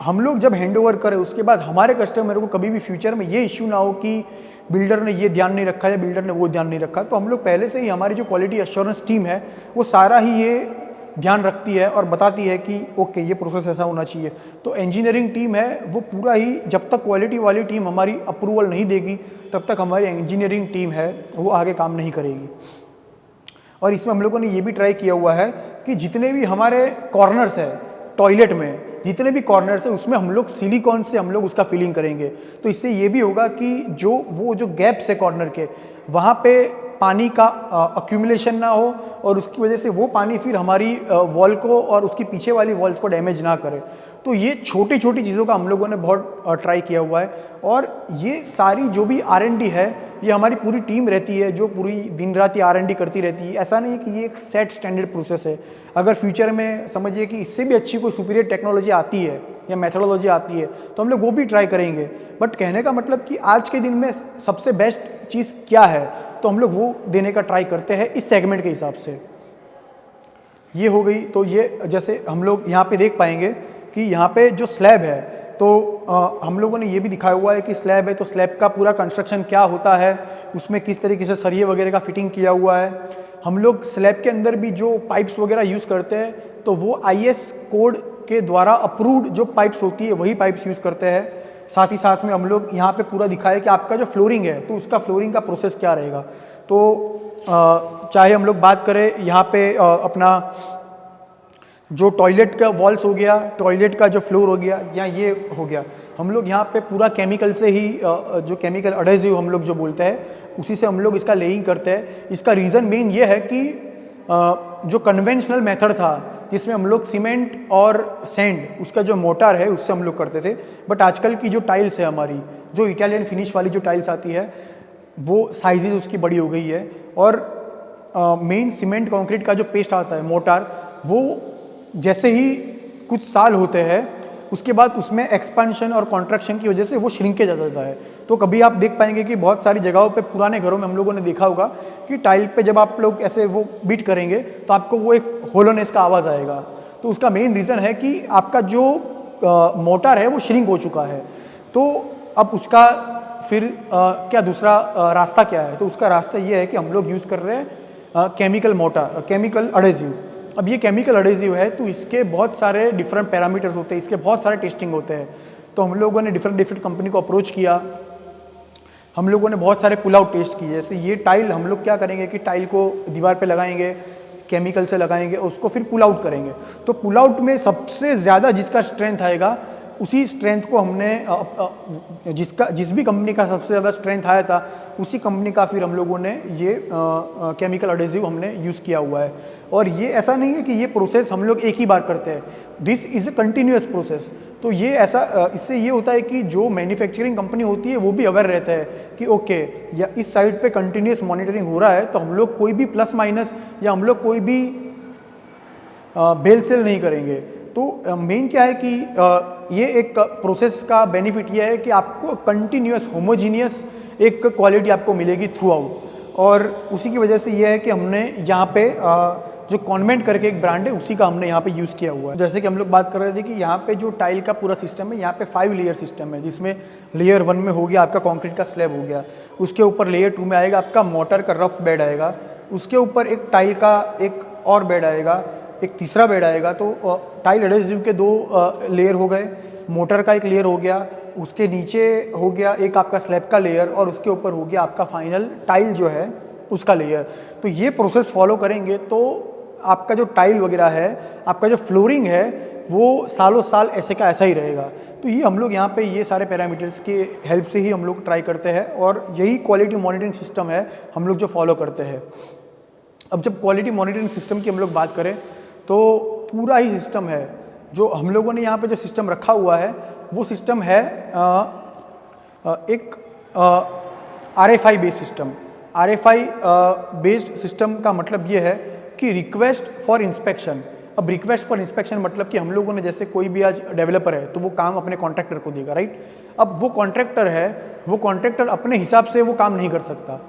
हम लोग जब हैंड ओवर करें उसके बाद हमारे कस्टमर को कभी भी फ्यूचर में ये इश्यू ना हो कि बिल्डर ने ये ध्यान नहीं रखा या बिल्डर ने वो ध्यान नहीं रखा। तो हम लोग पहले से ही, हमारी जो क्वालिटी एश्योरेंस टीम है वो सारा ही ये ध्यान रखती है और बताती है कि ओके ये प्रोसेस ऐसा होना चाहिए। तो इंजीनियरिंग टीम है वो पूरा ही, जब तक क्वालिटी वाली टीम हमारी अप्रूवल नहीं देगी तब तक हमारी इंजीनियरिंग टीम है वो आगे काम नहीं करेगी। और इसमें हम लोगों ने ये भी ट्राई किया हुआ है कि जितने भी हमारे कॉर्नर्स है टॉयलेट में, जितने भी कॉर्नर्स है उसमें हम लोग सिलिकॉन से हम लोग उसका फिलिंग करेंगे। तो इससे ये भी होगा कि जो गैप्स है कॉर्नर के, वहाँ पे पानी का अक्यूमुलेशन ना हो और उसकी वजह से वो पानी फिर हमारी वॉल को और उसकी पीछे वाली वॉल्स को डैमेज ना करे। तो ये छोटी छोटी चीज़ों का हम लोगों ने बहुत ट्राई किया हुआ है। और ये सारी जो भी R&D है, ये हमारी पूरी टीम रहती है जो पूरी दिन रात ये R&D करती रहती है। ऐसा नहीं है कि ये एक सेट स्टैंडर्ड प्रोसेस है। अगर फ्यूचर में समझिए कि इससे भी अच्छी कोई सुपीरियर टेक्नोलॉजी आती है या मेथोडोलॉजी आती है तो हम लोग वो भी ट्राई करेंगे। बट कहने का मतलब कि आज के दिन में सबसे बेस्ट चीज़ क्या है, तो हम लोग वो देने का ट्राई करते हैं इस सेगमेंट के हिसाब से। ये हो गई। तो ये जैसे हम लोग यहाँ पे देख पाएंगे कि यहाँ पे जो स्लैब है, तो हम लोगों ने ये भी दिखाया हुआ है कि स्लैब है तो स्लैब का पूरा कंस्ट्रक्शन क्या होता है, उसमें किस तरीके से सरिये वगैरह का फिटिंग किया हुआ है। हम लोग स्लैब के अंदर भी जो पाइप्स वगैरह यूज़ करते हैं तो वो IS कोड के द्वारा अप्रूव्ड जो पाइप्स होती है वही पाइप्स यूज़ करते हैं। साथ ही साथ में हम लोग यहाँ पे पूरा दिखाया कि आपका जो फ्लोरिंग है तो उसका फ्लोरिंग का प्रोसेस क्या रहेगा। तो चाहे हम लोग बात करें यहाँ पे अपना जो टॉयलेट का वॉल्स हो गया, टॉयलेट का जो फ्लोर हो गया या ये हो गया, हम लोग यहाँ पे पूरा केमिकल से ही जो केमिकल एडहेसिव हम लोग जो बोलते हैं उसी से हम लोग इसका लेइंग करते हैं। इसका रीज़न मेन ये है कि जो कन्वेंशनल मेथड था जिसमें हम लोग सीमेंट और सैंड उसका जो मोटार है उससे हम लोग करते थे, बट आजकल की जो टाइल्स है हमारी, जो इटालियन फिनिश वाली जो टाइल्स आती है वो साइजेज उसकी बड़ी हो गई है। और मेन सीमेंट कंक्रीट का जो पेस्ट आता है मोटार, वो जैसे ही कुछ साल होते हैं उसके बाद उसमें एक्सपेंशन और कॉन्ट्रैक्शन की वजह से वो श्रिंकेज आ जाता है। तो कभी आप देख पाएंगे कि बहुत सारी जगहों पे पुराने घरों में हम लोगों ने देखा होगा कि टाइल पे जब आप लोग ऐसे वो बीट करेंगे तो आपको वो एक होलोनेस का आवाज़ आएगा। तो उसका मेन रीज़न है कि आपका जो मोटार है वो श्रिंक हो चुका है। तो अब उसका फिर क्या दूसरा रास्ता क्या है, तो उसका रास्ता ये है कि हम लोग यूज़ कर रहे हैं केमिकल मोटार, केमिकल एडहेसिव। अब ये केमिकल एडहेसिव है तो इसके बहुत सारे डिफरेंट पैरामीटर्स होते हैं, इसके बहुत सारे टेस्टिंग होते हैं। तो हम लोगों ने डिफरेंट कंपनी को अप्रोच किया, हम लोगों ने बहुत सारे पुल आउट टेस्ट किए। जैसे ये टाइल हम लोग क्या करेंगे कि टाइल को दीवार पे लगाएंगे, केमिकल से लगाएंगे, उसको फिर पुल आउट करेंगे। तो पुल आउट में सबसे ज़्यादा जिसका स्ट्रेंथ आएगा उसी स्ट्रेंथ को हमने जिस भी कंपनी का सबसे ज़्यादा स्ट्रेंथ आया था उसी कंपनी का फिर हम लोगों ने ये केमिकल एडहेसिव हमने यूज़ किया हुआ है। और ये ऐसा नहीं है कि ये प्रोसेस हम लोग एक ही बार करते हैं, this is a continuous process. तो ये ऐसा इससे ये होता है कि जो मैन्युफैक्चरिंग कंपनी होती है वो भी अवेयर रहता है कि ओके या इस साइड पे कंटिन्यूअस मॉनिटरिंग हो रहा है, तो हम लोग कोई भी प्लस माइनस या हम लोग कोई भी बेल सेल नहीं करेंगे। तो मेन क्या है कि ये एक प्रोसेस का बेनिफिट ये है कि आपको कंटिन्यूअस होमोजीनियस एक क्वालिटी आपको मिलेगी थ्रू आउट। और उसी की वजह से ये है कि हमने यहाँ पे जो कॉन्वेंट करके एक ब्रांड है उसी का हमने यहाँ पे यूज़ किया हुआ है। जैसे कि हम लोग बात कर रहे थे कि यहाँ पे जो टाइल का पूरा सिस्टम है, यहाँ पे 5 लेयर सिस्टम है, जिसमें लेयर 1 में हो गया आपका कंक्रीट का स्लैब हो गया, उसके ऊपर लेयर 2 में आएगा आपका मोटर का रफ बेड आएगा, उसके ऊपर एक टाइल का एक और बेड आएगा, एक तीसरा बेड आएगा। तो टाइल एडहेसिव के 2 लेयर हो गए, मोटर का एक लेयर हो गया, उसके नीचे हो गया एक आपका स्लैब का लेयर और उसके ऊपर हो गया आपका फाइनल टाइल जो है उसका लेयर। तो ये प्रोसेस फॉलो करेंगे तो आपका जो टाइल वगैरह है, आपका जो फ्लोरिंग है वो सालों साल ऐसे का ऐसा ही रहेगा। तो ये हम लोग यहाँ पे ये सारे पैरामीटर्स के हेल्प से ही हम लोग ट्राई करते हैं और यही क्वालिटी मॉनिटरिंग सिस्टम है हम लोग जो फॉलो करते हैं। अब जब क्वालिटी मॉनिटरिंग सिस्टम की हम लोग बात करें तो पूरा ही सिस्टम है जो हम लोगों ने यहाँ पे जो सिस्टम रखा हुआ है वो सिस्टम है एक RFI based system. RFI based system का मतलब ये है कि रिक्वेस्ट फॉर इंस्पेक्शन। अब रिक्वेस्ट फॉर इंस्पेक्शन मतलब कि हम लोगों ने जैसे कोई भी आज डेवलपर है तो वो काम अपने कॉन्ट्रैक्टर को देगा, राइट। अब वो कॉन्ट्रैक्टर है, वो कॉन्ट्रैक्टर अपने हिसाब से वो काम नहीं कर सकता।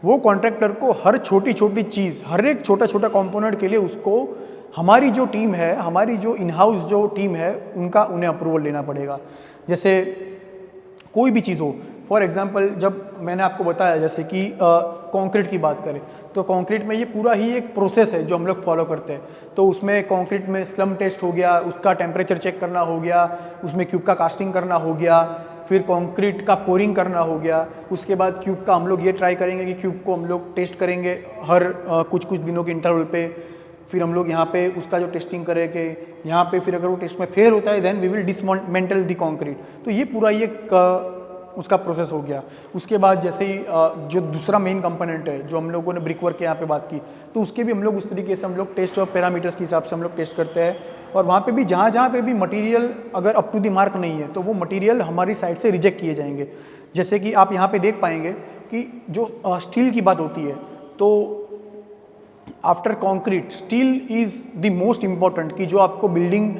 वो कॉन्ट्रैक्टर को हर छोटी छोटी चीज़, हर एक छोटा छोटा कंपोनेंट के लिए उसको हमारी जो टीम है, हमारी जो इन हाउस जो टीम है उनका उन्हें अप्रूवल लेना पड़ेगा। जैसे कोई भी चीज़ हो, फॉर एग्जांपल जब मैंने आपको बताया जैसे कि कंक्रीट की बात करें तो कंक्रीट में ये पूरा ही एक प्रोसेस है जो हम लोग फॉलो करते हैं। तो उसमें कंक्रीट में स्लम टेस्ट हो गया, उसका टेम्परेचर चेक करना हो गया, उसमें क्यूब का कास्टिंग करना हो गया, फिर कंक्रीट का पोरिंग करना हो गया, उसके बाद क्यूब का हम लोग ये ट्राई करेंगे कि क्यूब को हम लोग टेस्ट करेंगे हर कुछ कुछ दिनों के इंटरवल पे। फिर हम लोग यहाँ पे उसका जो टेस्टिंग करेंगे, यहाँ पे फिर अगर वो टेस्ट में फेल होता है then we will dismantle the concrete. तो ये पूरा ये उसका प्रोसेस हो गया। उसके बाद जैसे ही जो दूसरा मेन कंपोनेंट है जो हम लोगों ने ब्रिक वर्क के यहाँ पे बात की, तो उसके भी हम लोग उस तरीके से हम लोग टेस्ट और पैरामीटर्स के हिसाब से हम लोग टेस्ट करते हैं। और वहाँ पे भी जहाँ पे भी मटेरियल अगर अप टू द मार्क नहीं है तो वो मटेरियल हमारी साइड से रिजेक्ट किए जाएंगे। जैसे कि आप यहाँ पे देख पाएंगे कि जो स्टील की बात होती है तो after concrete steel is the most important कि जो आपको बिल्डिंग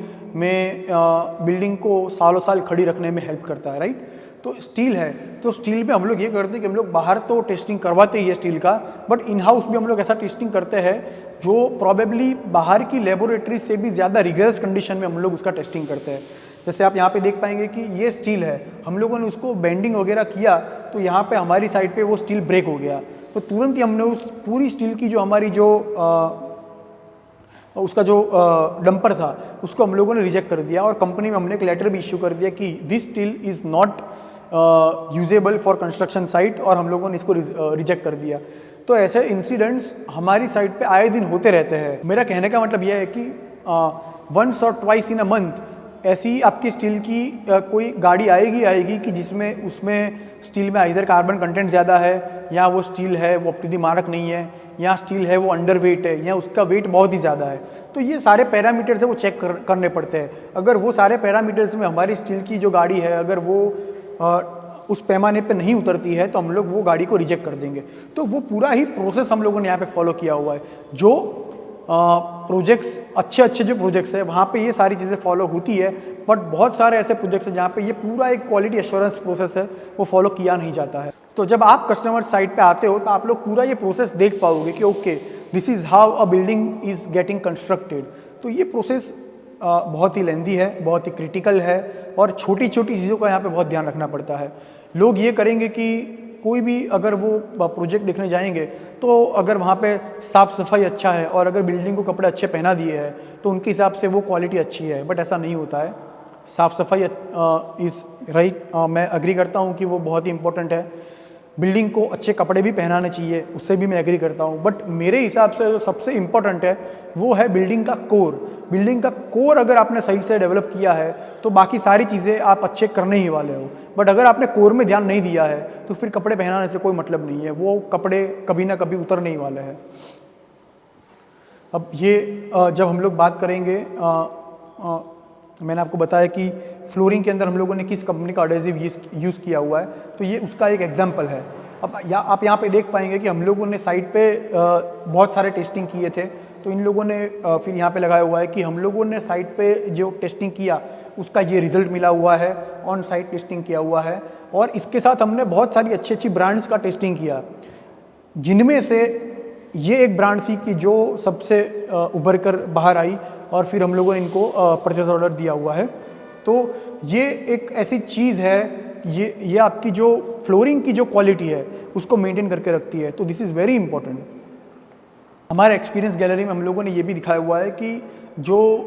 को सालों साल खड़ी रखने में हेल्प करता है, राइट। तो स्टील है, तो स्टील पे हम लोग ये करते हैं कि हम लोग बाहर तो टेस्टिंग करवाते ही है स्टील का, बट इन हाउस भी हम लोग ऐसा टेस्टिंग करते हैं जो प्रॉबेबली बाहर की लेबोरेटरी से भी ज़्यादा रिगरस कंडीशन में हम लोग उसका टेस्टिंग करते हैं। जैसे आप यहाँ पे देख पाएंगे कि ये स्टील है, हम लोगों ने उसको बेंडिंग वगैरह किया तो यहाँ पे हमारी साइड पे वो स्टील ब्रेक हो गया, तो तुरंत ही हमने उस पूरी स्टील की जो हमारी जो उसका जो डंपर था उसको हम लोगों ने रिजेक्ट कर दिया। और कंपनी में हमने एक लेटर भी इश्यू कर दिया कि this steel is not usable for construction site, और हम लोगों ने इसको रिजेक्ट कर दिया। तो ऐसे इंसिडेंट्स हमारी साइट पे आए दिन होते रहते हैं। मेरा कहने का मतलब यह है कि वंस और ट्वाइस इन अ मंथ ऐसी आपकी स्टील की कोई गाड़ी आएगी कि जिसमें उसमें स्टील में इधर कार्बन कंटेंट ज़्यादा है, या वो स्टील है वो अप टू द मार्क नहीं है, या स्टील है वो अंडर वेट है, या उसका वेट बहुत ही ज़्यादा है। तो ये सारे पैरामीटर्स है वो चेक करने पड़ते हैं। अगर वो सारे पैरामीटर्स में हमारी स्टील की जो गाड़ी है अगर वो उस पैमाने पे नहीं उतरती है तो हम लोग वो गाड़ी को रिजेक्ट कर देंगे। तो वो पूरा ही प्रोसेस हम लोगों ने यहाँ पे फॉलो किया हुआ है। जो प्रोजेक्ट्स अच्छे जो प्रोजेक्ट्स है वहाँ पे ये सारी चीज़ें फॉलो होती है, बट बहुत सारे ऐसे प्रोजेक्ट्स हैं जहाँ पे ये पूरा एक क्वालिटी एश्योरेंस प्रोसेस है वो फॉलो किया नहीं जाता है। तो जब आप कस्टमर साइट पे आते हो तो आप लोग पूरा ये प्रोसेस देख पाओगे कि okay this is how a building is getting constructed. तो ये प्रोसेस बहुत ही लेंदी है, बहुत ही क्रिटिकल है, और छोटी छोटी चीज़ों का यहाँ पे बहुत ध्यान रखना पड़ता है। लोग ये करेंगे कि कोई भी अगर वो प्रोजेक्ट देखने जाएंगे तो अगर वहाँ पे साफ़ सफाई अच्छा है और अगर बिल्डिंग को कपड़े अच्छे पहना दिए हैं तो उनके हिसाब से वो क्वालिटी अच्छी है, बट ऐसा नहीं होता है। साफ़ सफाई इज़ राइट, मैं एग्री करता हूँ कि वो बहुत ही इंपॉर्टेंट है। बिल्डिंग को अच्छे कपड़े भी पहनाने चाहिए, उससे भी मैं एग्री करता हूँ, बट मेरे हिसाब से जो सबसे इम्पोर्टेंट है वो है बिल्डिंग का कोर। बिल्डिंग का कोर अगर आपने सही से डेवलप किया है तो बाकी सारी चीज़ें आप अच्छे करने ही वाले हो, बट अगर आपने कोर में ध्यान नहीं दिया है तो फिर कपड़े पहनाने से कोई मतलब नहीं है, वो कपड़े कभी ना कभी उतरने ही वाले हैं। अब ये जब हम लोग बात करेंगे, मैंने आपको बताया कि फ्लोरिंग के अंदर हम लोगों ने किस कंपनी का एडहेसिव यूज़ किया हुआ है, तो ये उसका एक एग्जांपल है। अब आप यहाँ पे देख पाएंगे कि हम लोगों ने साइट पे बहुत सारे टेस्टिंग किए थे, तो इन लोगों ने फिर यहाँ पे लगाया हुआ है कि हम लोगों ने साइट पे जो टेस्टिंग किया उसका ये रिजल्ट मिला हुआ है, ऑन साइट टेस्टिंग किया हुआ है। और इसके साथ हमने बहुत सारी अच्छी ब्रांड्स का टेस्टिंग किया, जिनमें से ये एक ब्रांड थी कि जो सबसे उभर कर बाहर आई, और फिर हम लोगों ने इनको परचेज ऑर्डर दिया हुआ है। तो ये एक ऐसी चीज़ है, ये आपकी जो फ्लोरिंग की जो क्वालिटी है उसको मेंटेन करके रखती है। तो दिस इज़ वेरी इंपॉर्टेंट। हमारे एक्सपीरियंस गैलरी में हम लोगों ने ये भी दिखाया हुआ है कि जो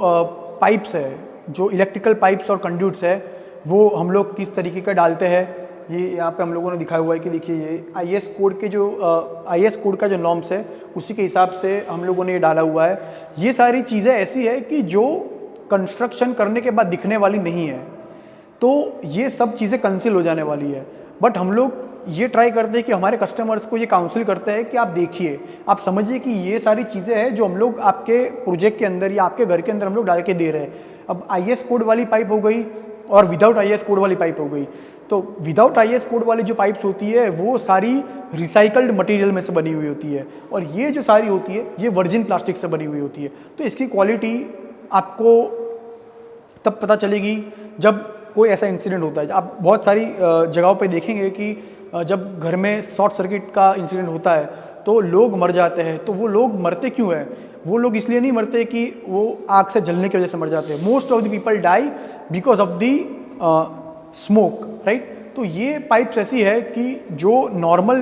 पाइप्स है, जो इलेक्ट्रिकल पाइप्स और कंड्यूट्स है, वो हम लोग किस तरीके का डालते हैं। ये यहाँ पे हम लोगों ने दिखाया हुआ है कि देखिए ये IS कोड का जो नॉर्म्स है उसी के हिसाब से हम लोगों ने ये डाला हुआ है। ये सारी चीज़ें ऐसी है कि जो कंस्ट्रक्शन करने के बाद दिखने वाली नहीं है, तो ये सब चीज़ें कंसील हो जाने वाली है। बट हम लोग ये ट्राई करते हैं कि हमारे कस्टमर्स को ये काउंसिल करते हैं कि आप देखिए, आप समझिए कि ये सारी चीज़ें हैं जो हम लोग आपके प्रोजेक्ट के अंदर या आपके घर के अंदर हम लोग डाल के दे रहे हैं। अब IS कोड वाली पाइप हो गई और विदाउट IS कोड वाली पाइप हो गई। तो विदाउट IS कोड वाली जो पाइप्स होती है वो सारी रिसाइकल्ड मटेरियल में से बनी हुई होती है, और ये जो सारी होती है ये वर्जिन प्लास्टिक से बनी हुई होती है। तो इसकी क्वालिटी आपको तब पता चलेगी जब कोई ऐसा इंसिडेंट होता है। आप बहुत सारी जगहों पे देखेंगे कि जब घर में शॉर्ट सर्किट का इंसिडेंट होता है तो लोग मर जाते हैं। तो वो लोग मरते क्यों हैं? वो लोग इसलिए नहीं मरते कि वो आग से जलने की वजह से मर जाते हैं। Most of the people die because of the smoke, right. तो ये पाइप्स ऐसी है कि जो नॉर्मल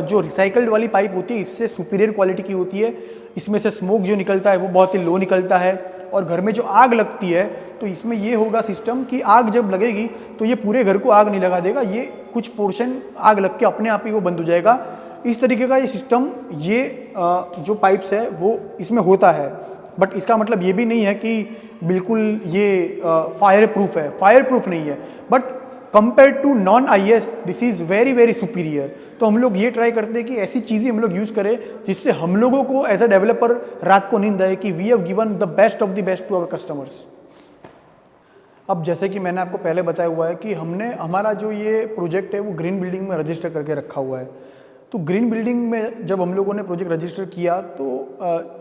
जो रिसाइकल्ड वाली पाइप होती है इससे सुपीरियर क्वालिटी की होती है। इसमें से स्मोक जो निकलता है वो बहुत ही लो निकलता है, और घर में जो आग लगती है तो इसमें ये होगा सिस्टम कि आग जब लगेगी तो ये पूरे घर को आग नहीं लगा देगा, ये कुछ पोर्शन आग लग के अपने आप ही वो बंद हो जाएगा। इस तरीके का ये सिस्टम, ये जो पाइप्स है वो इसमें होता है। बट इसका मतलब ये भी नहीं है कि बिल्कुल ये फायर प्रूफ है, फायर प्रूफ नहीं है, but compare to non IS this is very very superior. तो हम लोग ये ट्राई करते हैं कि ऐसी चीज़ें हम लोग यूज़ करें जिससे हम लोगों को एज अ डेवलपर रात को नींद आए कि we have given the best of the best to our customers. अब जैसे कि मैंने आपको पहले बताया हुआ है कि हमने हमारा जो ये प्रोजेक्ट है वो ग्रीन बिल्डिंग में रजिस्टर करके रखा हुआ है। तो ग्रीन बिल्डिंग में जब हम लोगों ने प्रोजेक्ट रजिस्टर किया तो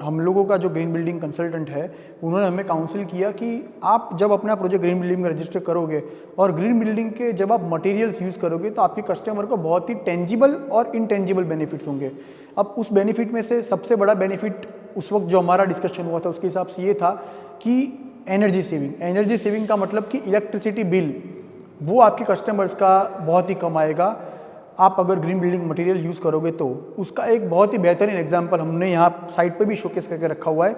हम लोगों का जो ग्रीन बिल्डिंग कंसल्टेंट है उन्होंने हमें काउंसिल किया कि आप जब अपना प्रोजेक्ट ग्रीन बिल्डिंग में रजिस्टर करोगे और ग्रीन बिल्डिंग के जब आप मटेरियल्स यूज़ करोगे तो आपके कस्टमर को बहुत ही टेंजिबल और इनटेंजिबल बेनिफिट्स होंगे। अब उस बेनिफिट में से सबसे बड़ा बेनिफिट उस वक्त जो हमारा डिस्कशन हुआ था उसके हिसाब से ये था कि एनर्जी सेविंग। एनर्जी सेविंग का मतलब कि इलेक्ट्रिसिटी बिल वो आपके कस्टमर्स का बहुत ही कम आएगा आप अगर ग्रीन बिल्डिंग मटेरियल यूज़ करोगे तो। उसका एक बहुत ही बेहतरीन एग्जांपल हमने यहाँ साइट पे भी शोकेस करके रखा हुआ है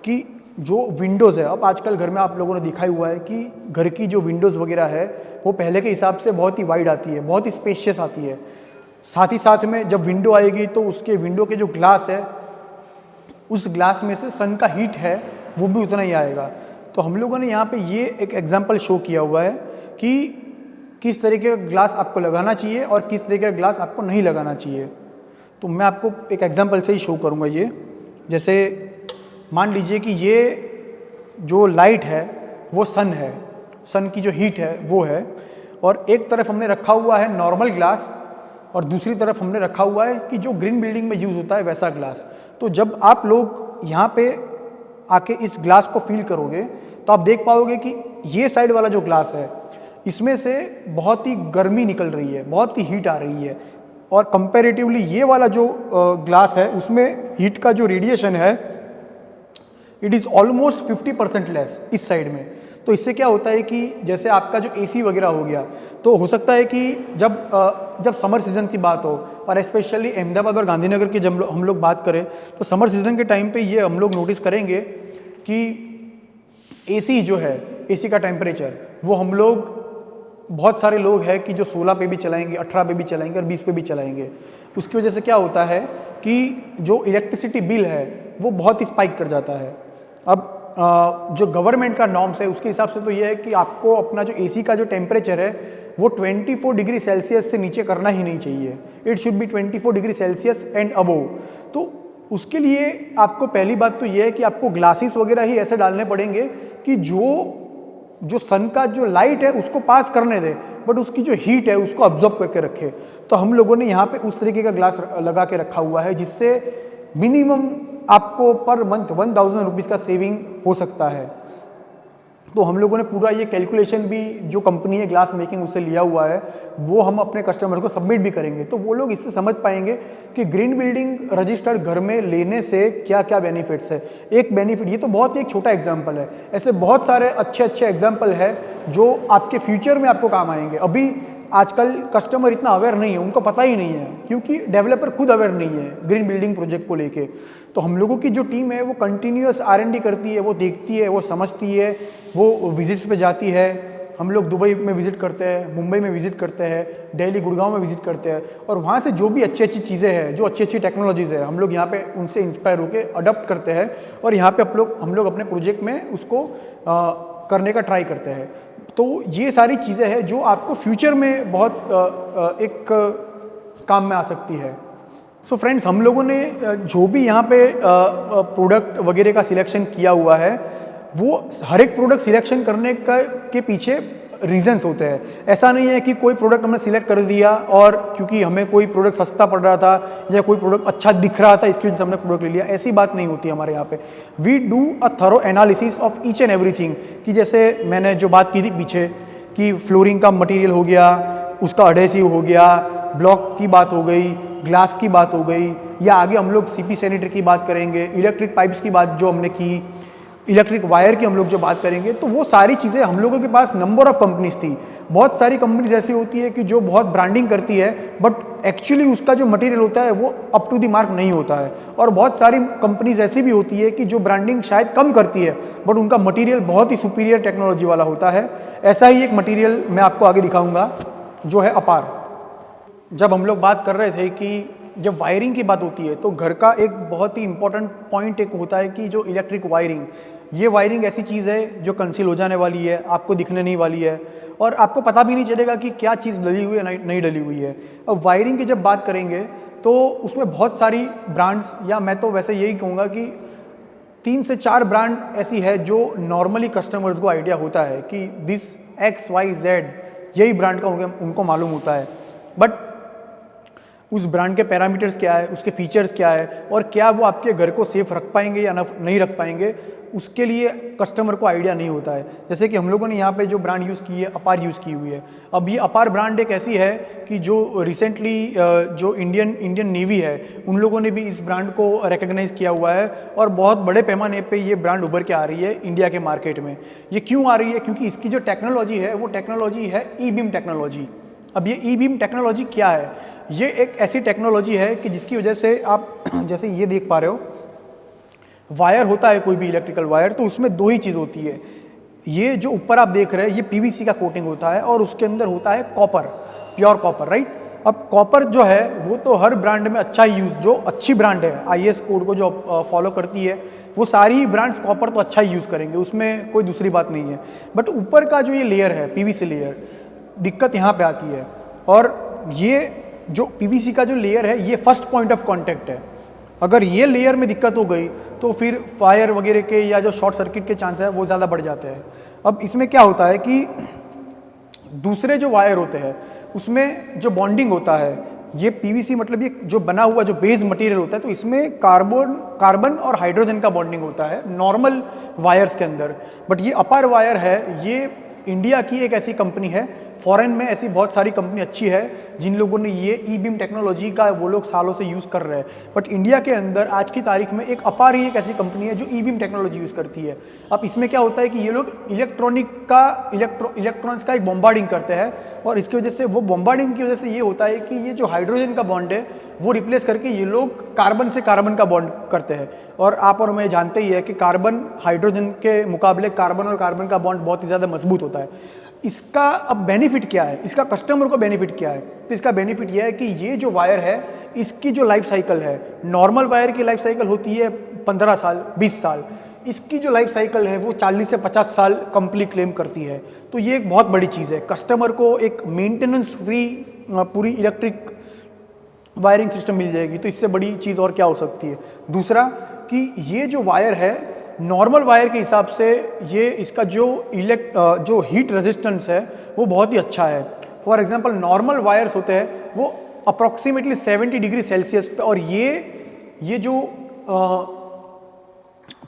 कि जो विंडोज़ है, अब आजकल घर में आप लोगों ने दिखाई हुआ है कि घर की जो विंडोज़ वगैरह है वो पहले के हिसाब से बहुत ही वाइड आती है, बहुत ही स्पेशियस आती है। साथ ही साथ में जब विंडो आएगी तो उसके विंडो के जो ग्लास है उस ग्लास में से सन का हीट है वो भी उतना ही आएगा। तो हम लोगों ने यहाँ पे ये एक एग्जांपल शो किया हुआ है कि किस तरीके का ग्लास आपको लगाना चाहिए और किस तरीके का ग्लास आपको नहीं लगाना चाहिए। तो मैं आपको एक एग्जांपल से ही शो करूँगा ये। जैसे मान लीजिए कि ये जो लाइट है वो सन है, सन की जो हीट है वो है, और एक तरफ हमने रखा हुआ है नॉर्मल ग्लास और दूसरी तरफ हमने रखा हुआ है कि जो ग्रीन बिल्डिंग में यूज़ होता है वैसा ग्लास। तो जब आप लोग यहाँ पे आके इस ग्लास को फील करोगे तो आप देख पाओगे कि ये साइड वाला जो ग्लास है इसमें से बहुत ही गर्मी निकल रही है, बहुत ही हीट आ रही है, और कंपैरेटिवली ये वाला जो ग्लास है उसमें हीट का जो रेडिएशन है इट इज़ ऑलमोस्ट 50% लेस इस साइड में। तो इससे क्या होता है कि जैसे आपका जो AC वगैरह हो गया तो हो सकता है कि जब समर सीज़न की बात हो, और स्पेशली अहमदाबाद और गांधीनगर की जब हम लोग बात करें तो समर सीज़न के टाइम पे ये हम लोग नोटिस करेंगे कि AC जो है, AC का टेम्परेचर वो हम लोग बहुत सारे लोग हैं कि जो 16 पे भी चलाएंगे, 18 पे भी चलाएंगे और 20 पे भी चलाएंगे। उसकी वजह से क्या होता है कि जो इलेक्ट्रिसिटी बिल है वो बहुत ही स्पाइक कर जाता है। अब जो गवर्नमेंट का नॉर्म्स है उसके हिसाब से तो ये है कि आपको अपना जो AC का जो टेम्परेचर है वो 24 डिग्री सेल्सियस से नीचे करना ही नहीं चाहिए। It should be 24 degree Celsius and above. तो उसके लिए आपको पहली बात तो ये है कि आपको ग्लासेस वगैरह ही ऐसे डालने पड़ेंगे कि जो सन का जो लाइट है उसको पास करने दे, बट उसकी जो हीट है उसको अब्जॉर्ब करके रखे। तो हम लोगों ने यहाँ पे उस तरीके का ग्लास लगा के रखा हुआ है जिससे मिनिमम आपको पर मंथ 1000 रुपीज़ का सेविंग हो सकता है। तो हम लोगों ने पूरा ये कैलकुलेशन भी जो कंपनी है ग्लास मेकिंग उससे लिया हुआ है वो हम अपने कस्टमर को सबमिट भी करेंगे, तो वो लोग इससे समझ पाएंगे कि ग्रीन बिल्डिंग रजिस्टर्ड घर में लेने से क्या क्या बेनिफिट्स है। एक बेनिफिट, ये तो बहुत ही एक छोटा एग्जाम्पल है, ऐसे बहुत सारे अच्छे अच्छे एग्जाम्पल है जो आपके फ्यूचर में आपको काम आएंगे। अभी आजकल कस्टमर इतना अवेयर नहीं है, उनको पता ही नहीं है क्योंकि डेवलपर खुद अवेयर नहीं है ग्रीन बिल्डिंग प्रोजेक्ट को लेके। तो हम लोगों की जो टीम है वो कंटिन्यूअस R&D करती है, वो देखती है, वो समझती है, वो विजिट्स पे जाती है। हम लोग दुबई में विजिट करते हैं, मुंबई में विजिट करते हैं, दिल्ली गुड़गांव में विजिट करते हैं, और वहाँ से जो भी अच्छी अच्छी चीज़ें हैं, जो अच्छी अच्छी टेक्नोलॉजीज़ है, हम लोग यहाँ पे उनसे इंस्पायर होकर अडॉप्ट करते हैं और यहाँ पे हम लोग अपने प्रोजेक्ट में उसको करने का ट्राई करते हैं। तो ये सारी चीज़ें हैं जो आपको फ्यूचर में बहुत एक काम में आ सकती है। सो फ्रेंड्स, हम लोगों ने जो भी यहाँ पे प्रोडक्ट वगैरह का सिलेक्शन किया हुआ है वो हर एक प्रोडक्ट सिलेक्शन करने के पीछे रीजंस होते हैं। ऐसा नहीं है कि कोई प्रोडक्ट हमने सिलेक्ट कर दिया और क्योंकि हमें कोई प्रोडक्ट सस्ता पड़ रहा था या कोई प्रोडक्ट अच्छा दिख रहा था इसकी वजह से हमने प्रोडक्ट ले लिया, ऐसी बात नहीं होती हमारे यहाँ पे। We do a thorough analysis of each and everything, कि जैसे मैंने जो बात की थी पीछे कि फ्लोरिंग का मटीरियल हो गया, उसका अडेसिव हो गया, ब्लॉक की बात हो गई, ग्लास की बात हो गई, या आगे हम लोग CP सैनिटरी की बात करेंगे, इलेक्ट्रिक पाइप्स की बात जो हमने की, इलेक्ट्रिक वायर की हम लोग जो बात करेंगे, तो वो सारी चीज़ें हम लोगों के पास नंबर ऑफ कंपनीज थी। बहुत सारी कंपनीज ऐसी होती है कि जो बहुत ब्रांडिंग करती है, बट एक्चुअली उसका जो मटेरियल होता है वो अप टू द मार्क नहीं होता है। और बहुत सारी कंपनीज ऐसी भी होती है कि जो ब्रांडिंग शायद कम करती है, बट उनका मटेरियल बहुत ही सुपीरियर टेक्नोलॉजी वाला होता है। ऐसा ही एक मटेरियल मैं आपको आगे दिखाऊंगा, जो है अपार। जब हम लोग बात कर रहे थे कि जब वायरिंग की बात होती है, तो घर का एक बहुत ही इंपॉर्टेंट पॉइंट एक होता है कि जो इलेक्ट्रिक वायरिंग, ये वायरिंग ऐसी चीज़ है जो कंसील हो जाने वाली है, आपको दिखने नहीं वाली है, और आपको पता भी नहीं चलेगा कि क्या चीज़ डली हुई है नहीं डली हुई है। अब वायरिंग की जब बात करेंगे तो उसमें बहुत सारी ब्रांड्स, या मैं तो वैसे यही कहूँगा कि 3 से 4 ब्रांड ऐसी है जो नॉर्मली कस्टमर्स को आइडिया होता है कि दिस XYZ यही ब्रांड का उनको मालूम होता है। बट उस ब्रांड के पैरामीटर्स क्या है, उसके फीचर्स क्या है, और क्या वो आपके घर को सेफ रख पाएंगे या नहीं रख पाएंगे, उसके लिए कस्टमर को आइडिया नहीं होता है। जैसे कि हम लोगों ने यहाँ पे जो ब्रांड यूज़ की है, अपार यूज़ की हुई है। अब ये अपार ब्रांड एक ऐसी है कि जो रिसेंटली जो इंडियन नेवी है, उन लोगों ने भी इस ब्रांड को रिकग्नाइज़ किया हुआ है, और बहुत बड़े पैमाने पे ये ब्रांड उभर के आ रही है इंडिया के मार्केट में। ये क्यों आ रही है? क्योंकि इसकी जो टेक्नोलॉजी है वो टेक्नोलॉजी है ई बीम टेक्नोलॉजी। अब ये ई बीम टेक्नोलॉजी क्या है? ये एक ऐसी टेक्नोलॉजी है कि जिसकी वजह से आप जैसे ये देख पा रहे हो, वायर होता है कोई भी इलेक्ट्रिकल वायर, तो उसमें 2 ही चीज़ होती है। ये जो ऊपर आप देख रहे हैं ये PVC का कोटिंग होता है, और उसके अंदर होता है कॉपर, प्योर कॉपर, राइट। अब कॉपर जो है वो तो हर ब्रांड में अच्छा ही यूज़, जो अच्छी ब्रांड है IS कोड को जो फॉलो करती है, वो सारी ब्रांड्स कॉपर तो अच्छा ही यूज़ करेंगे, उसमें कोई दूसरी बात नहीं है। बट ऊपर का जो ये लेयर है PVC लेयर, दिक्कत यहाँ पे आती है। और ये जो PVC का जो लेयर है ये फर्स्ट पॉइंट ऑफ कांटेक्ट है। अगर ये लेयर में दिक्कत हो गई तो फिर फायर वगैरह के या जो शॉर्ट सर्किट के चांस है वो ज़्यादा बढ़ जाते हैं। अब इसमें क्या होता है कि दूसरे जो वायर होते हैं उसमें जो बॉन्डिंग होता है, ये PVC मतलब ये जो बना हुआ जो बेस मटेरियल होता है, तो इसमें कार्बन और हाइड्रोजन का बॉन्डिंग होता है नॉर्मल वायर्स के अंदर। बट ये अपार वायर है, ये इंडिया की एक ऐसी कंपनी है, फॉरेन में ऐसी बहुत सारी कंपनी अच्छी है जिन लोगों ने ये ई बीम टेक्नोलॉजी का वो लोग सालों से यूज़ कर रहे हैं। बट इंडिया के अंदर आज की तारीख में एक अपार ही एक ऐसी कंपनी है जो ई बीम टेक्नोलॉजी यूज़ करती है। अब इसमें क्या होता है कि ये लोग इलेक्ट्रॉन्स का एक बॉम्बार्डिंग करते हैं, और इसकी वजह से वो बॉम्बार्डिंग की वजह से ये होता है कि ये जो हाइड्रोजन का बॉन्ड है वो रिप्लेस करके ये लोग कार्बन से कार्बन का बॉन्ड करते हैं। और आप और मैं जानते ही है कि कार्बन हाइड्रोजन के मुकाबले कार्बन और कार्बन का बॉन्ड बहुत ही ज़्यादा मजबूत होता है। इसका अब बेनिफिट क्या है, इसका कस्टमर को बेनिफिट क्या है? तो इसका बेनिफिट यह है कि ये जो वायर है इसकी जो लाइफ साइकिल है, नॉर्मल वायर की लाइफ साइकिल होती है 15 साल 20 साल, इसकी जो लाइफ साइकिल है वो 40 से 50 साल कंप्लीट क्लेम करती है। तो ये एक बहुत बड़ी चीज़ है, कस्टमर को एक मेंटेनेंस फ्री पूरी इलेक्ट्रिक वायरिंग सिस्टम मिल जाएगी। तो इससे बड़ी चीज़ और क्या हो सकती है? दूसरा कि ये जो वायर है नॉर्मल वायर के हिसाब से ये इसका जो हीट रेजिस्टेंस है वो बहुत ही अच्छा है। फॉर एग्जांपल नॉर्मल वायर्स होते हैं वो अप्रॉक्सीमेटली 70 डिग्री सेल्सियस पे, और ये जो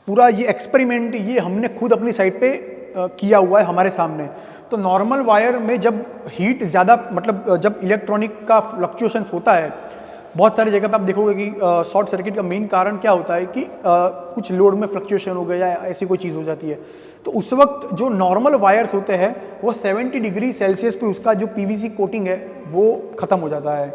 पूरा ये एक्सपेरिमेंट ये हमने खुद अपनी साइट पे किया हुआ है हमारे सामने। तो नॉर्मल वायर में जब हीट ज़्यादा मतलब जब इलेक्ट्रॉनिक का फ्लक्चुएशंस होता है, बहुत सारी जगह पे आप देखोगे कि शॉर्ट सर्किट का मेन कारण क्या होता है कि कुछ लोड में फ्लक्चुएशन हो गया या ऐसी कोई चीज़ हो जाती है। तो उस वक्त जो नॉर्मल वायर्स होते हैं वो 70 डिग्री सेल्सियस पे उसका जो PVC कोटिंग है वो ख़त्म हो जाता है,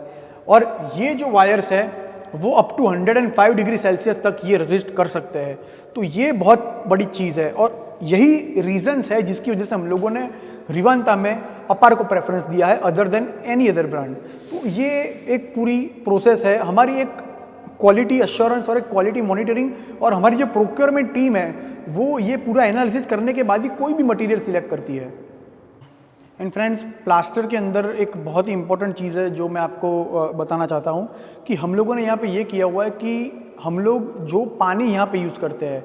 और ये जो वायर्स है वो अप टू 105 डिग्री सेल्सियस तक ये रेजिस्ट कर सकते हैं। तो ये बहुत बड़ी चीज़ है, और यही रीजंस है जिसकी वजह से हम लोगों ने रिवांता में अपार को प्रेफरेंस दिया है other than any other brand. तो ये एक पूरी प्रोसेस है, हमारी एक क्वालिटी एश्योरेंस और एक क्वालिटी मॉनिटरिंग, और हमारी जो प्रोक्योरमेंट टीम है वो ये पूरा एनालिसिस करने के बाद ही कोई भी मटेरियल सिलेक्ट करती है। एंड फ्रेंड्स, प्लास्टर के अंदर एक बहुत ही इंपॉर्टेंट चीज़ है जो मैं आपको बताना चाहता हूँ कि हम लोगों ने यहाँ पे ये किया हुआ है कि हम लोग जो पानी यहाँ पे यूज़ करते हैं,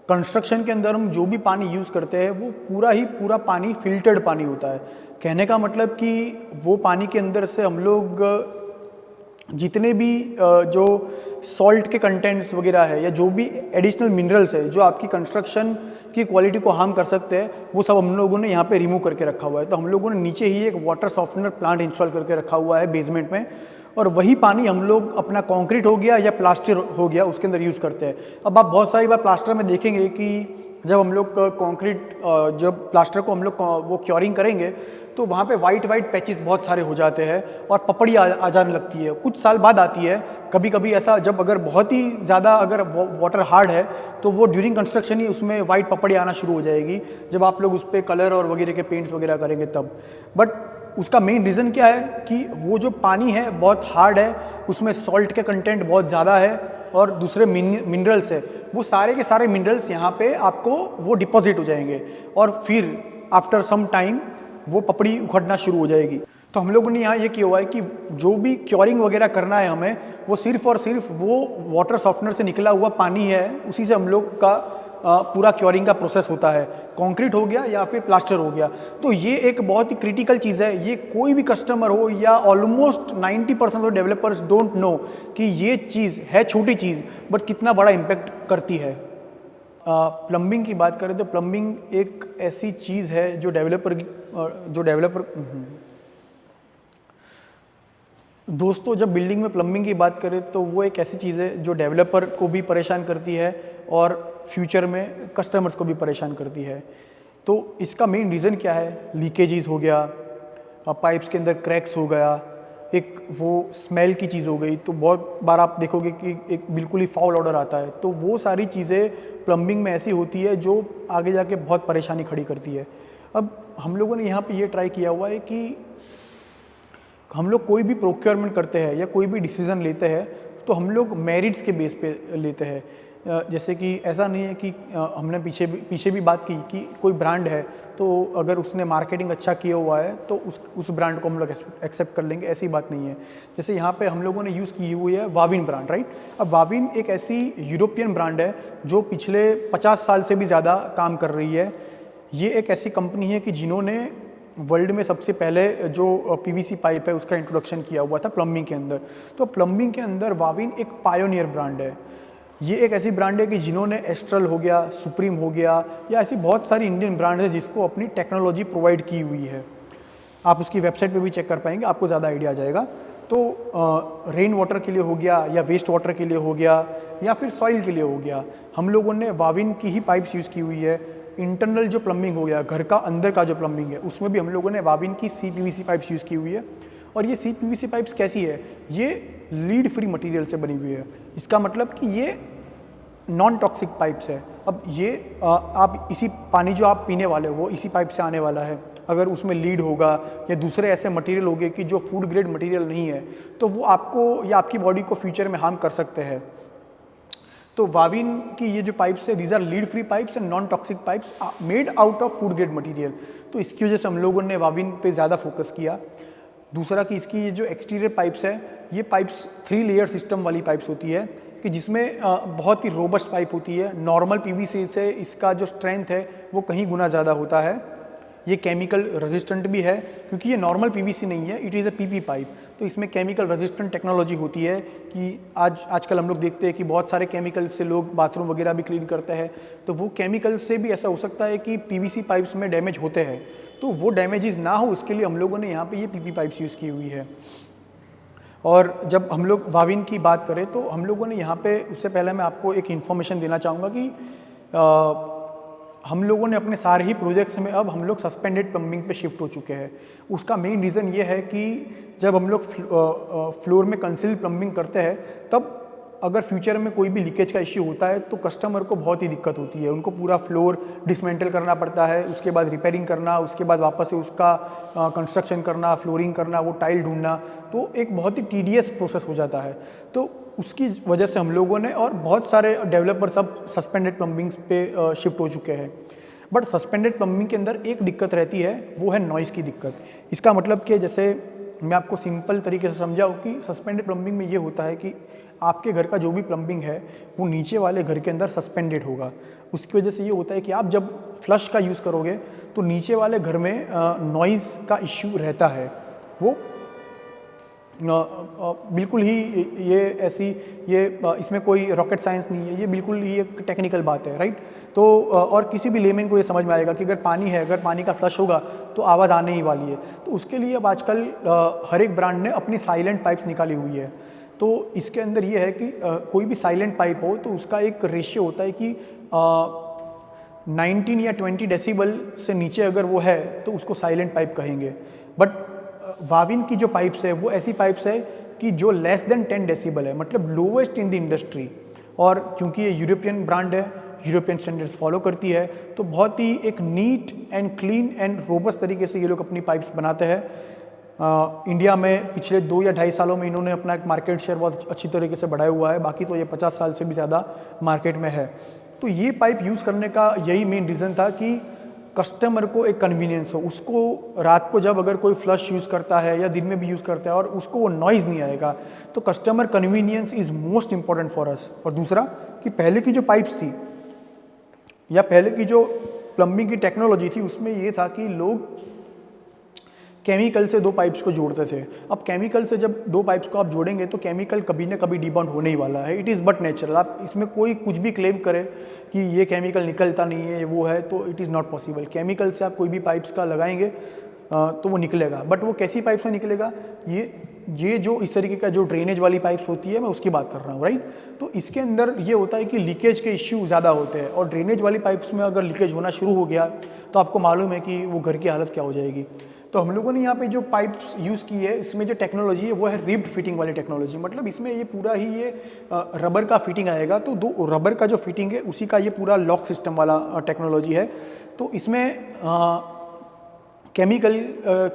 कंस्ट्रक्शन के अंदर हम जो भी पानी यूज़ करते हैं वो पूरा पानी फिल्टर्ड पानी होता है। कहने का मतलब कि वो पानी के अंदर से हम लोग जितने भी जो सॉल्ट के कंटेंट्स वगैरह है या जो भी एडिशनल मिनरल्स है जो आपकी कंस्ट्रक्शन की क्वालिटी को हार्म कर सकते हैं, वो सब हम लोगों ने यहाँ पे रिमूव करके रखा हुआ है। तो हम लोगों ने नीचे ही एक वाटर सॉफ्टनर प्लांट इंस्टॉल करके रखा हुआ है बेसमेंट में, और वही पानी हम लोग अपना कंक्रीट हो गया या प्लास्टर हो गया उसके अंदर यूज़ करते हैं। अब आप बहुत सारी बार प्लास्टर में देखेंगे कि जब हम लोग कंक्रीट जब प्लास्टर को हम लोग वो क्योरिंग करेंगे तो वहाँ पे वाइट वाइट पैचेस बहुत सारे हो जाते हैं और पपड़ी आ जाने लगती है, कुछ साल बाद आती है। कभी कभी ऐसा जब अगर बहुत ही ज़्यादा अगर वाटर हार्ड है तो वो ड्यूरिंग कंस्ट्रक्शन ही उसमें वाइट पपड़ी आना शुरू हो जाएगी जब आप लोग उस पर कलर और वगैरह के पेंट्स वगैरह करेंगे तब। बट उसका मेन रीज़न क्या है कि वो जो पानी है बहुत हार्ड है, उसमें सॉल्ट के कंटेंट बहुत ज़्यादा है और दूसरे मिनरल्स है, वो सारे के सारे मिनरल्स यहाँ पे आपको वो डिपॉजिट हो जाएंगे और फिर आफ्टर सम टाइम वो पपड़ी उखड़ना शुरू हो जाएगी। तो हम लोगों ने यहाँ ये किया हुआ है कि जो भी क्योरिंग वगैरह करना है हमें, वो सिर्फ और सिर्फ वो वाटर सॉफ्टनर से निकला हुआ पानी है, उसी से हम लोग का पूरा क्योरिंग का प्रोसेस होता है। कंक्रीट हो गया या फिर प्लास्टर हो गया, तो ये एक बहुत ही क्रिटिकल चीज़ है। ये कोई भी कस्टमर हो या almost 90% of developers don't know कि ये चीज़ है छोटी चीज़ बट कितना बड़ा इम्पैक्ट करती है। प्लम्बिंग की बात करें तो प्लम्बिंग एक ऐसी चीज़ है जो डेवलपर दोस्तों जब बिल्डिंग में प्लम्बिंग की बात करें तो वो एक ऐसी चीज़ है जो डेवलपर को भी परेशान करती है और फ्यूचर में कस्टमर्स को भी परेशान करती है। तो इसका मेन रीज़न क्या है? लीकेजेस हो गया, पाइप्स के अंदर क्रैक्स हो गया, एक वो स्मेल की चीज़ हो गई। तो बहुत बार आप देखोगे कि एक बिल्कुल ही फाउल ऑर्डर आता है। तो वो सारी चीज़ें प्लम्बिंग में ऐसी होती है जो आगे जाके बहुत परेशानी खड़ी करती है। अब हम लोगों ने यहाँ पे ये ट्राई किया हुआ है कि हम लोग कोई भी प्रोक्योरमेंट करते हैं या कोई भी डिसीज़न लेते हैं तो हम लोग मेरिट्स के बेस पे लेते हैं। जैसे कि ऐसा नहीं है कि हमने पीछे भी बात की कि कोई ब्रांड है तो अगर उसने मार्केटिंग अच्छा किया हुआ है तो उस ब्रांड को हम लोग एक्सेप्ट कर लेंगे, ऐसी बात नहीं है। जैसे यहाँ पे हम लोगों ने यूज़ की हुई है वाविन ब्रांड, राइट। अब वाविन एक ऐसी यूरोपियन ब्रांड है जो पिछले 50 साल से भी ज़्यादा काम कर रही है। ये एक ऐसी कंपनी है कि जिन्होंने वर्ल्ड में सबसे पहले जो पीवीसी पाइप है उसका इंट्रोडक्शन किया हुआ था प्लम्बिंग के अंदर। तो प्लम्बिंग के अंदर वाविन एक पायोनियर ब्रांड है। ये एक ऐसी ब्रांड है कि जिन्होंने एस्ट्रल हो गया, सुप्रीम हो गया या ऐसी बहुत सारी इंडियन ब्रांड है जिसको अपनी टेक्नोलॉजी प्रोवाइड की हुई है। आप उसकी वेबसाइट पे भी चेक कर पाएंगे, आपको ज़्यादा आइडिया आ जाएगा। तो रेन वाटर के लिए हो गया या वेस्ट वाटर के लिए हो गया या फिर सॉइल के लिए हो गया, हम लोगों ने वाविन की ही पाइप्स यूज़ की हुई है। इंटरनल जो प्लम्बिंग हो गया, घर का अंदर का जो प्लम्बिंग है, उसमें भी हम लोगों ने वाविन की CPVC पाइप्स यूज़ की हुई है। और ये CPVC पाइप्स कैसी है? ये लीड फ्री मटेरियल से बनी हुई है। इसका मतलब कि ये नॉन टॉक्सिक पाइप्स है। अब ये आप इसी पानी जो आप पीने वाले हो वो इसी पाइप से आने वाला है। अगर उसमें लीड होगा या दूसरे ऐसे मटेरियल होंगे कि जो फूड ग्रेड मटेरियल नहीं है तो वो आपको या आपकी बॉडी को फ्यूचर में हार्म कर सकते हैं। तो वाविन की ये जो पाइप्स है, these are lead free pipes and non toxic pipes made out of food grade material. तो इसकी वजह से हम लोगों ने वाविन पे ज़्यादा फोकस किया। दूसरा कि इसकी ये जो एक्सटीरियर पाइप्स है, ये पाइप्स 3 लेयर सिस्टम वाली पाइप्स होती है कि जिसमें बहुत ही रोबस्ट पाइप होती है। नॉर्मल PVC से इसका जो स्ट्रेंथ है वो कहीं गुना ज़्यादा होता है। ये केमिकल रेजिस्टेंट भी है क्योंकि ये नॉर्मल PVC नहीं है, it is a PP pipe. तो इसमें केमिकल रेजिस्टेंट टेक्नोलॉजी होती है कि आजकल हम लोग देखते हैं कि बहुत सारे केमिकल से लोग बाथरूम वगैरह भी क्लीन करते हैं। तो वो केमिकल से भी ऐसा हो सकता है कि PVC पाइप्स में डैमेज होते हैं, तो वो डैमेजेस ना हो उसके लिए हम लोगों ने यहाँ पे ये PP पाइप्स यूज़ की हुई है। और जब हम लोग वाविन की बात करें तो हम लोगों ने यहाँ पे, उससे पहले मैं आपको एक इन्फॉर्मेशन देना चाहूँगा कि हम लोगों ने अपने सारे ही प्रोजेक्ट्स में अब हम लोग सस्पेंडेड प्लम्बिंग पे शिफ्ट हो चुके हैं। उसका मेन रीज़न ये है कि जब हम लोग फ्लोर में कंसील्ड प्लम्बिंग करते हैं तब अगर फ्यूचर में कोई भी लीकेज का इश्यू होता है तो कस्टमर को बहुत ही दिक्कत होती है। उनको पूरा फ्लोर डिसमेंटल करना पड़ता है, उसके बाद रिपेयरिंग करना, उसके बाद वापस से उसका कंस्ट्रक्शन करना, फ्लोरिंग करना, वो टाइल ढूंढना, तो एक बहुत ही टीडियस प्रोसेस हो जाता है। तो उसकी वजह से हम लोगों ने और बहुत सारे डेवलपर सब सस्पेंडेड प्लम्बिंग्स पे शिफ्ट हो चुके हैं। बट सस्पेंडेड प्लम्बिंग के अंदर एक दिक्कत रहती है, वो है नॉइज़ की दिक्कत। इसका मतलब कि जैसे मैं आपको सिंपल तरीके से समझाऊँ कि सस्पेंडेड प्लम्बिंग में ये होता है कि आपके घर का जो भी प्लम्बिंग है वो नीचे वाले घर के अंदर सस्पेंडेड होगा। उसकी वजह से ये होता है कि आप जब फ्लश का यूज़ करोगे तो नीचे वाले घर में नॉइज़ का इश्यू रहता है। वो बिल्कुल ही ये ऐसी ये इसमें कोई रॉकेट साइंस नहीं है, ये बिल्कुल ही एक टेक्निकल बात है, राइट। तो और किसी भी लेमैन को ये समझ में आएगा कि अगर पानी है, अगर पानी का फ्लश होगा तो आवाज़ आने ही वाली है। तो उसके लिए अब आजकल हर एक ब्रांड ने अपनी साइलेंट पाइप्स निकाली हुई है। तो इसके अंदर ये है कि कोई भी साइलेंट पाइप हो तो उसका एक रेशियो होता है कि 19 या 20 डेसिबल से नीचे अगर वो है तो उसको साइलेंट पाइप कहेंगे। बट वाविन की जो पाइप्स है वो ऐसी पाइप्स है कि जो लेस देन 10 डेसिबल है, मतलब लोवेस्ट इन द इंडस्ट्री। और क्योंकि ये यूरोपियन ब्रांड है, यूरोपियन स्टैंडर्ड्स फॉलो करती है, तो बहुत ही एक neat and clean and robust तरीके से ये लोग अपनी पाइप्स बनाते हैं। इंडिया में पिछले 2 या 2.5 सालों में इन्होंने अपना एक मार्केट शेयर बहुत अच्छी तरीके से बढ़ाया हुआ है, बाकी तो ये 50 साल से भी ज़्यादा मार्केट में है। तो ये पाइप यूज़ करने का यही मेन रीज़न था कि कस्टमर को एक कन्वीनियंस हो, उसको रात को जब अगर कोई फ्लश यूज़ करता है या दिन में भी यूज़ करता है और उसको वो नॉइज़ नहीं आएगा, तो customer convenience is most important for us. और दूसरा कि पहले की जो पाइप्स थी या पहले की जो प्लम्बिंग की टेक्नोलॉजी थी उसमें ये था कि लोग केमिकल से 2 पाइप्स को जोड़ते थे। अब केमिकल से जब 2 पाइप्स को आप जोड़ेंगे तो केमिकल कभी ना कभी डिबॉन्ड होने ही वाला है, इट इज़ बट नेचुरल। आप इसमें कोई कुछ भी क्लेम करे कि ये केमिकल निकलता नहीं है, वो है, तो it is not possible. Chemical से आप कोई भी पाइप्स का लगाएंगे तो वो निकलेगा, बट वो कैसी पाइप से निकलेगा, ये जो इस तरीके का जो ड्रेनेज वाली पाइप्स होती है मैं उसकी बात कर रहा हूँ, राइट। तो इसके अंदर ये होता है कि लीकेज के इश्यू ज़्यादा होते हैं, और ड्रेनेज वाली पाइप्स में अगर लीकेज होना शुरू हो गया तो आपको मालूम है कि वो घर की हालत क्या हो जाएगी। तो हम लोगों ने यहाँ पे जो पाइप्स यूज़ की है इसमें जो टेक्नोलॉजी है वो है रिब्ड फिटिंग वाली टेक्नोलॉजी। मतलब इसमें ये पूरा ही ये रबर का फिटिंग आएगा, तो 2 रबर का जो फिटिंग है उसी का ये पूरा लॉक सिस्टम वाला टेक्नोलॉजी है। तो इसमें केमिकल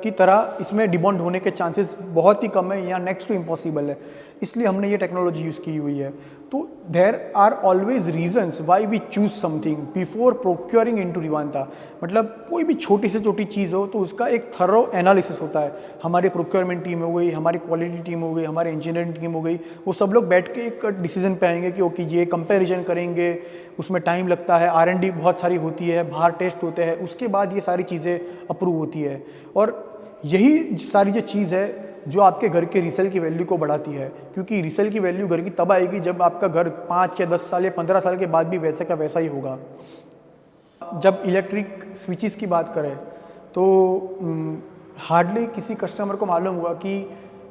की तरह इसमें डिबॉन्ड होने के चांसेस बहुत ही कम है या नेक्स्ट टू इम्पॉसिबल है, इसलिए हमने ये टेक्नोलॉजी यूज़ की हुई है। तो there are always reasons why we choose something before procuring into Rivanta. मतलब कोई भी छोटी से छोटी चीज़ हो तो उसका एक थरो एनालिसिस होता है। हमारी प्रोक्योरमेंट टीम हो गई, हमारी क्वालिटी टीम हो गई, हमारी इंजीनियरिंग टीम हो गई, वो सब लोग बैठ के एक डिसीजन पे आएंगे कि ओके ये कंपैरिजन करेंगे, उसमें टाइम लगता है, R&D बहुत सारी होती है, बाहर टेस्ट होते हैं, उसके बाद ये सारी चीज़ें अप्रूव होती है। और यही सारी जो चीज़ है जो आपके घर के रीसेल की वैल्यू को बढ़ाती है, क्योंकि रीसेल की वैल्यू घर की तब आएगी जब आपका घर 5 या 10 साल या 15 साल के बाद भी वैसे का वैसा ही होगा। जब इलेक्ट्रिक स्विचेस की बात करें तो हार्डली किसी कस्टमर को मालूम हुआ कि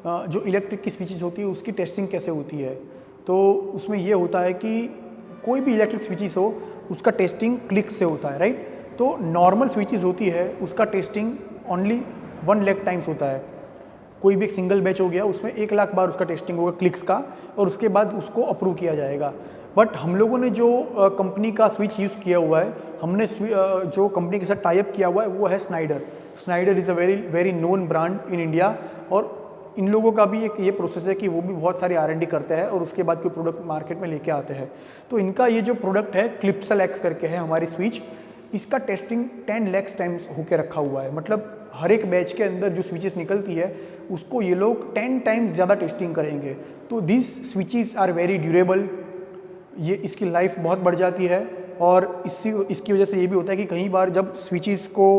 जो इलेक्ट्रिक की स्विचेस होती है उसकी टेस्टिंग कैसे होती है। तो उसमें ये होता है कि कोई भी इलेक्ट्रिक स्विचेस हो उसका टेस्टिंग क्लिक से होता है, राइट। तो नॉर्मल स्विचेस होती है उसका टेस्टिंग ओनली 1 लाख टाइम्स होता है। कोई भी एक सिंगल बैच हो गया उसमें 1 लाख बार उसका टेस्टिंग होगा क्लिक्स का, और उसके बाद उसको अप्रूव किया जाएगा। बट हम लोगों ने जो कंपनी का स्विच यूज़ किया हुआ है, हमने जो कंपनी के साथ टाई अप किया हुआ है वो है Snyder. Snyder is a very very known brand in India, और इन लोगों का भी एक ये प्रोसेस है कि वो भी बहुत सारी R&D करते हैं और उसके बाद कोई प्रोडक्ट मार्केट में लेके आते हैं। तो इनका ये जो प्रोडक्ट है क्लिप्सल एक्स करके है हमारी स्विच, इसका टेस्टिंग 10 लाख टाइम्स होके रखा हुआ है। मतलब हर एक बैच के अंदर जो स्विचेस निकलती है उसको ये लोग 10 टाइम्स ज़्यादा टेस्टिंग करेंगे। तो this switches are very durable, ये इसकी लाइफ बहुत बढ़ जाती है। और इसकी वजह से ये भी होता है कि कई बार जब स्विचेस को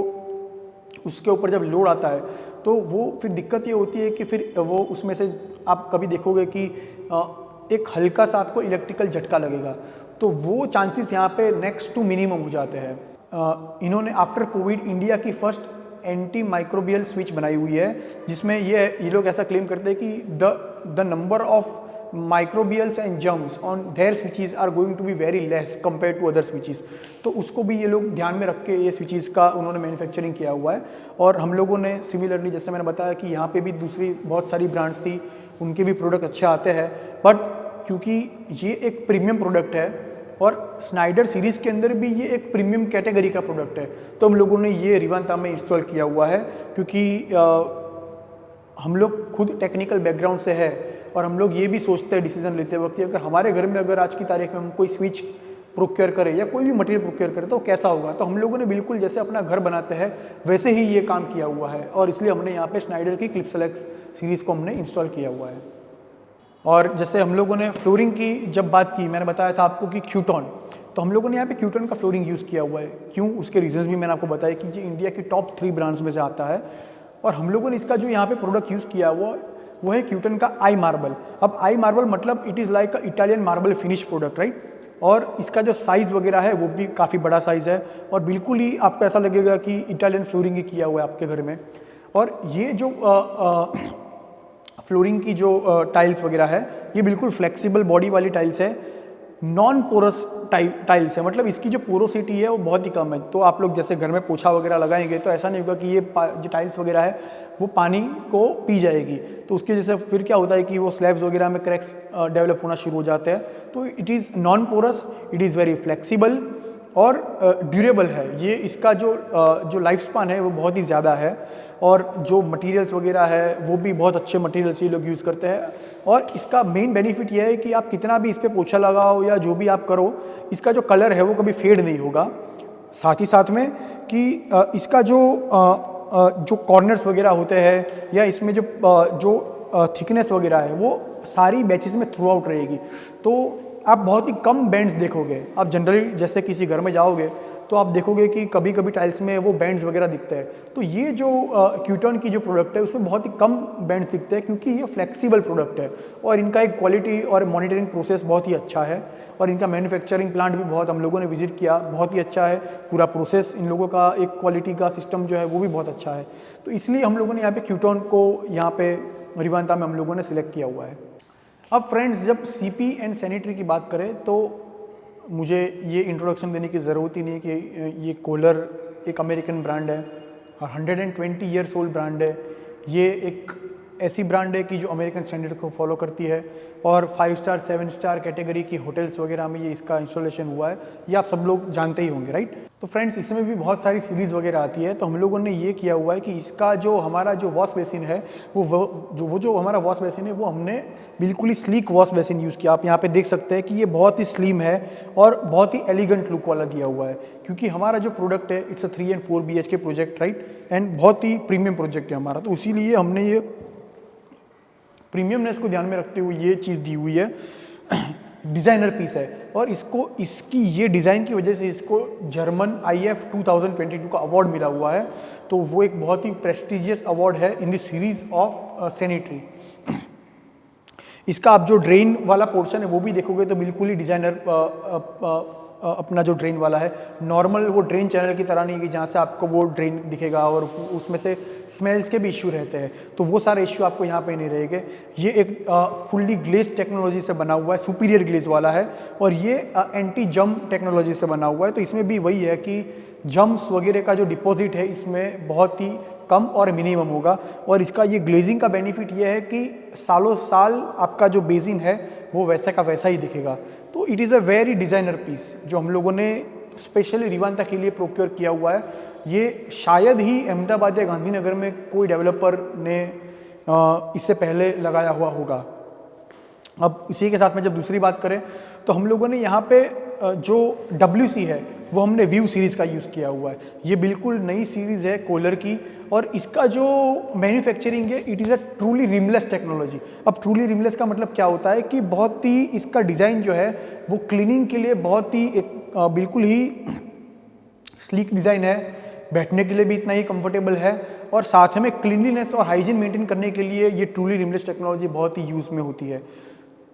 उसके ऊपर जब लोड आता है तो वो फिर दिक्कत ये होती है कि फिर वो उसमें से आप कभी देखोगे कि एक हल्का सा आपको इलेक्ट्रिकल झटका लगेगा, तो वो चांसेस यहाँ पे नेक्स्ट टू मिनिमम हो जाते हैं। इन्होंने आफ्टर कोविड इंडिया की फर्स्ट एंटी माइक्रोबियल स्विच बनाई हुई है, जिसमें ये लोग ऐसा क्लेम करते हैं कि the number of microbials and germs on their switches are going to be very less compare to other switches. तो उसको भी ये लोग ध्यान में रख के ये स्विचेस का उन्होंने मैन्युफैक्चरिंग किया हुआ है। और हम लोगों ने सिमिलरली, जैसे मैंने बताया कि यहाँ पे भी दूसरी बहुत सारी ब्रांड्स थी, उनके भी प्रोडक्ट अच्छे आते हैं, बट क्योंकि ये एक प्रीमियम प्रोडक्ट है और स्नाइडर सीरीज़ के अंदर भी ये एक प्रीमियम कैटेगरी का प्रोडक्ट है, तो हम लोगों ने ये रिवांता में इंस्टॉल किया हुआ है। क्योंकि हम लोग खुद टेक्निकल बैकग्राउंड से है और हम लोग ये भी सोचते हैं डिसीजन लेते वक्त कि अगर हमारे घर में अगर आज की तारीख में हम कोई स्विच प्रोक्योर करें या कोई भी मटेरियल प्रोक्योर करें तो कैसा होगा। तो हम लोगों ने बिल्कुल जैसे अपना घर बनाते हैं वैसे ही ये काम किया हुआ है, और इसलिए हमने यहाँ पे स्नाइडर की क्लिप्सल एक्स सीरीज़ को हमने इंस्टॉल किया हुआ है। और जैसे हम लोगों ने फ्लोरिंग की जब बात की, मैंने बताया था आपको कि क्यूटॉन, तो हम लोगों ने यहाँ पे क्यूटॉन का फ्लोरिंग यूज़ किया हुआ है। क्यों, उसके रीजंस भी मैंने आपको बताया कि ये इंडिया की टॉप 3 ब्रांड्स में से आता है। और हम लोगों ने इसका जो यहाँ पे प्रोडक्ट यूज़ किया हुआ वो है क्यूटन का आई मार्बल। अब आई मार्बल मतलब it is like a Italian marble finish product, right. और इसका जो साइज़ वगैरह है वो भी काफ़ी बड़ा साइज़ है और बिल्कुल ही आपको ऐसा लगेगा कि इटालियन फ्लोरिंग ही किया हुआ है आपके घर में। और ये जो फ्लोरिंग की जो टाइल्स वगैरह है ये बिल्कुल फ्लेक्सिबल बॉडी वाली टाइल्स है, नॉन पोरस टाइल्स है, मतलब इसकी जो पोरोसिटी है वो बहुत ही कम है। तो आप लोग जैसे घर में पोछा वगैरह लगाएंगे तो ऐसा नहीं होगा कि ये जो टाइल्स वगैरह है वो पानी को पी जाएगी, तो उसकी वजह से फिर क्या होता है कि वो स्लैब्स वगैरह में क्रैक्स डेवलप होना शुरू हो जाते हैं। तो it is non porous, it is very flexible और ड्यूरेबल है। ये इसका जो लाइफ स्पान है वो बहुत ही ज़्यादा है और जो मटेरियल्स वगैरह है वो भी बहुत अच्छे मटेरियल्स ये लोग यूज़ करते हैं। और इसका मेन बेनिफिट ये है कि आप कितना भी इस पर पोछा लगाओ या जो भी आप करो, इसका जो कलर है वो कभी फेड नहीं होगा। साथ ही साथ में कि इसका जो कॉर्नर्स वगैरह होते हैं या इसमें जो थिकनेस वगैरह है वो सारी बैचेस में थ्रू आउट रहेगी। तो आप बहुत ही कम बैंड्स देखोगे। आप जनरली जैसे किसी घर में जाओगे तो आप देखोगे कि कभी कभी टाइल्स में वो बैंड्स वगैरह दिखते हैं। तो ये जो क्यूटन की जो प्रोडक्ट है उसमें बहुत ही कम बैंड्स दिखते हैं क्योंकि ये फ्लेक्सिबल प्रोडक्ट है और इनका एक क्वालिटी और मॉनिटरिंग प्रोसेस बहुत ही अच्छा है और इनका मैन्युफैक्चरिंग प्लांट भी बहुत हम लोगों ने विजिट किया, बहुत ही अच्छा है। पूरा प्रोसेस इन लोगों का एक क्वालिटी का सिस्टम जो है वो भी बहुत अच्छा है। तो इसलिए हम लोगों ने यहाँ पे क्यूटन को यहाँ पे रिवांता में हम लोगों ने सिलेक्ट किया हुआ है। अब फ्रेंड्स, जब सीपी एंड सैनिटरी की बात करें तो मुझे ये इंट्रोडक्शन देने की ज़रूरत ही नहीं कि ये कोलर एक अमेरिकन ब्रांड है और 120 ईयर्स ओल्ड ब्रांड है। ये एक ऐसी ब्रांड है कि जो अमेरिकन स्टैंडर्ड को फॉलो करती है और 5 स्टार 7 स्टार कैटेगरी की होटल्स वगैरह में ये इसका इंस्टॉलेशन हुआ है। ये आप सब लोग जानते ही होंगे, राइट। तो फ्रेंड्स, इसमें भी बहुत सारी सीरीज़ वगैरह आती है। तो हम लोगों ने ये किया हुआ है कि इसका जो हमारा जो वॉश बेसिन है जो हमारा वॉश बेसिन है वो हमने बिल्कुल ही स्लीक वॉश बेसिन यूज़ किया। आप यहाँ पे देख सकते हैं कि ये बहुत ही स्लिम है और बहुत ही एलिगेंट लुक वाला दिया हुआ है क्योंकि हमारा जो प्रोडक्ट है it's a 3 and 4 BHK project, right, and बहुत ही प्रीमियम प्रोजेक्ट है हमारा। तो इसीलिए हमने ये प्रीमियमनेस को ध्यान में रखते हुए ये चीज़ दी हुई है। डिज़ाइनर पीस है और इसकी ये डिज़ाइन की वजह से इसको जर्मन IF 2022 का अवार्ड मिला हुआ है। तो वो एक बहुत ही प्रेस्टिजियस अवार्ड है in the series of sanitary. इसका आप जो ड्रेन वाला पोर्शन है वो भी देखोगे तो बिल्कुल ही डिज़ाइनर अपना जो ड्रेन वाला है, नॉर्मल वो ड्रेन चैनल की तरह नहीं कि जहाँ से आपको वो ड्रेन दिखेगा और उसमें से स्मेल्स के भी इश्यू रहते हैं, तो वो सारे इश्यू आपको यहाँ पे नहीं रहेंगे। ये एक फुल्ली ग्लेज टेक्नोलॉजी से बना हुआ है, सुपीरियर ग्लेज वाला है और ये एंटी जम टेक्नोलॉजी से बना हुआ है। तो इसमें भी वही है कि जम्स वगैरह का जो डिपॉजिट है इसमें बहुत ही कम और मिनिमम होगा और इसका ये ग्लेजिंग का बेनिफिट ये है कि सालों साल आपका जो बेसिन है वो वैसा का वैसा ही दिखेगा। तो it is a very designer piece जो हम लोगों ने स्पेशली रिवांता के लिए प्रोक्योर किया हुआ है। ये शायद ही अहमदाबाद या गांधीनगर में कोई डेवलपर ने इससे पहले लगाया हुआ होगा। अब इसी के साथ में जब दूसरी बात करें तो हम लोगों ने यहाँ पे जो WC है वो हमने व्यू सीरीज़ का यूज़ किया हुआ है। ये बिल्कुल नई सीरीज़ है कोलर की और इसका जो मैन्युफैक्चरिंग है it is a truly rimless technology. अब ट्रूली रिमलेस का मतलब क्या होता है कि बहुत ही इसका डिज़ाइन जो है वो क्लीनिंग के लिए बहुत ही एक बिल्कुल ही स्लीक डिज़ाइन है, बैठने के लिए भी इतना ही कंफर्टेबल है और साथ में क्लीनलीनेस और हाइजीन मेंटेन करने के लिए ये ट्रूली रिमलेस टेक्नोलॉजी बहुत ही यूज़ में होती है।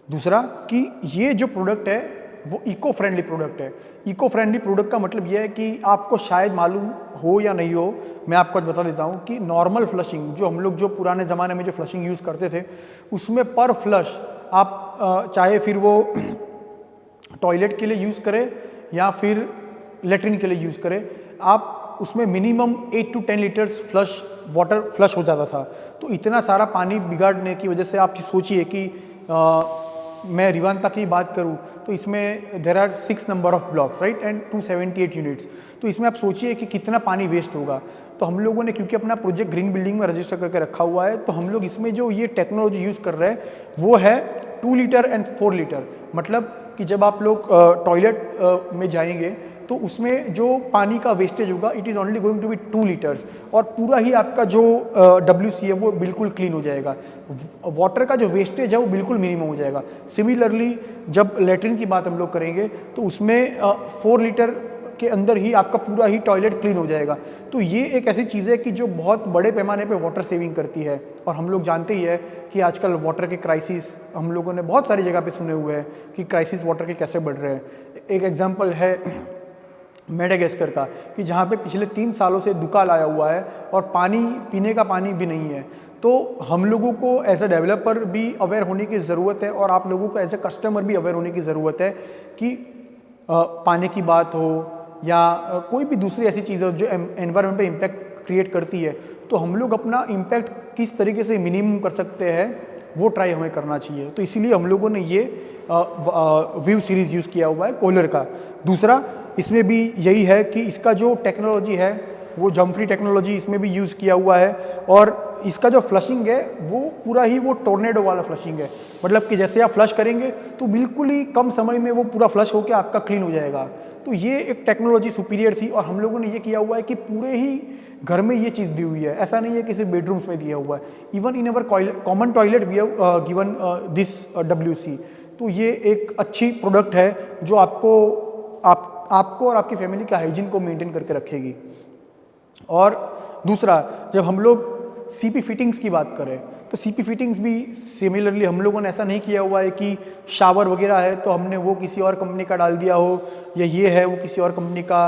दूसरा कि ये जो प्रोडक्ट है वो इको फ्रेंडली प्रोडक्ट है। इको फ्रेंडली प्रोडक्ट का मतलब ये है कि आपको शायद मालूम हो या नहीं हो, मैं आपको बता देता हूँ कि नॉर्मल फ्लशिंग जो हम लोग जो पुराने ज़माने में जो फ्लशिंग यूज़ करते थे उसमें पर फ्लश आप चाहे फिर वो टॉयलेट के लिए यूज़ करें या फिर लेटरिन के लिए यूज़ करें, आप उसमें minimum 8 to 10 litres water flush हो जाता था। तो इतना सारा पानी बिगाड़ने की वजह से आप सोचिए कि मैं रिवांता की बात करूं तो इसमें there are 6 number of blocks, right, and 278 units. तो इसमें आप सोचिए कि कितना पानी वेस्ट होगा। तो हम लोगों ने क्योंकि अपना प्रोजेक्ट ग्रीन बिल्डिंग में रजिस्टर करके रखा हुआ है तो हम लोग इसमें जो ये टेक्नोलॉजी यूज़ कर रहे हैं वो है 2 लीटर एंड 4 लीटर। मतलब कि जब आप लोग टॉयलेट में जाएंगे तो उसमें जो पानी का वेस्टेज होगा it is only going to be 2 litres और पूरा ही आपका जो WC है वो बिल्कुल क्लीन हो जाएगा। वाटर का जो वेस्टेज है वो बिल्कुल मिनिमम हो जाएगा। सिमिलरली जब लेटरिन की बात हम लोग करेंगे तो उसमें 4 लीटर के अंदर ही आपका पूरा ही टॉयलेट क्लीन हो जाएगा। तो ये एक ऐसी चीज़ है कि जो बहुत बड़े पैमाने पे वाटर सेविंग करती है। और हम लोग जानते ही है कि आजकल वाटर के क्राइसिस हम लोगों ने बहुत सारी जगह पे सुने हुए हैं कि क्राइसिस वाटर के कैसे बढ़ रहे हैं। एक एग्जांपल है मेडागास्कर का, कि जहाँ पे पिछले 3 सालों से दुकाल आया हुआ है और पानी, पीने का पानी भी नहीं है। तो हम लोगों को एज अ डेवलपर भी अवेयर होने की ज़रूरत है और आप लोगों को एज अ कस्टमर भी अवेयर होने की ज़रूरत है कि पानी की बात हो या कोई भी दूसरी ऐसी चीज़ हो जो एनवायरनमेंट पे इम्पैक्ट क्रिएट करती है, तो हम लोग अपना इम्पैक्ट किस तरीके से मिनिमम कर सकते हैं वो ट्राई हमें करना चाहिए। तो इसीलिए हम लोगों ने ये व्यू सीरीज़ यूज़ किया हुआ है कोलर का। दूसरा इसमें भी यही है कि इसका जो टेक्नोलॉजी है वो जम्फ्री टेक्नोलॉजी इसमें भी यूज़ किया हुआ है। और इसका जो फ्लशिंग है वो पूरा ही वो टोर्नेडो वाला फ्लशिंग है, मतलब कि जैसे आप फ्लश करेंगे तो बिल्कुल ही कम समय में वो पूरा फ्लश होकर आपका क्लीन हो जाएगा। तो ये एक टेक्नोलॉजी सुपीरियर थी और हम लोगों ने ये किया हुआ है कि पूरे ही घर में ये चीज़ दी हुई है, ऐसा नहीं है कि सिर्फ बेडरूम्स में दिया हुआ है। Even in our common toilet we have given this WC। तो ये एक अच्छी प्रोडक्ट है जो आपको और आपकी फैमिली के हाइजीन को मेंटेन करके रखेगी। और दूसरा, जब हम लोग CP फिटिंग्स की बात करें तो CP फिटिंग्स भी सिमिलरली हम लोगों ने ऐसा नहीं किया हुआ है कि शावर वगैरह है तो हमने वो किसी और कंपनी का डाल दिया हो या ये है वो किसी और कंपनी का।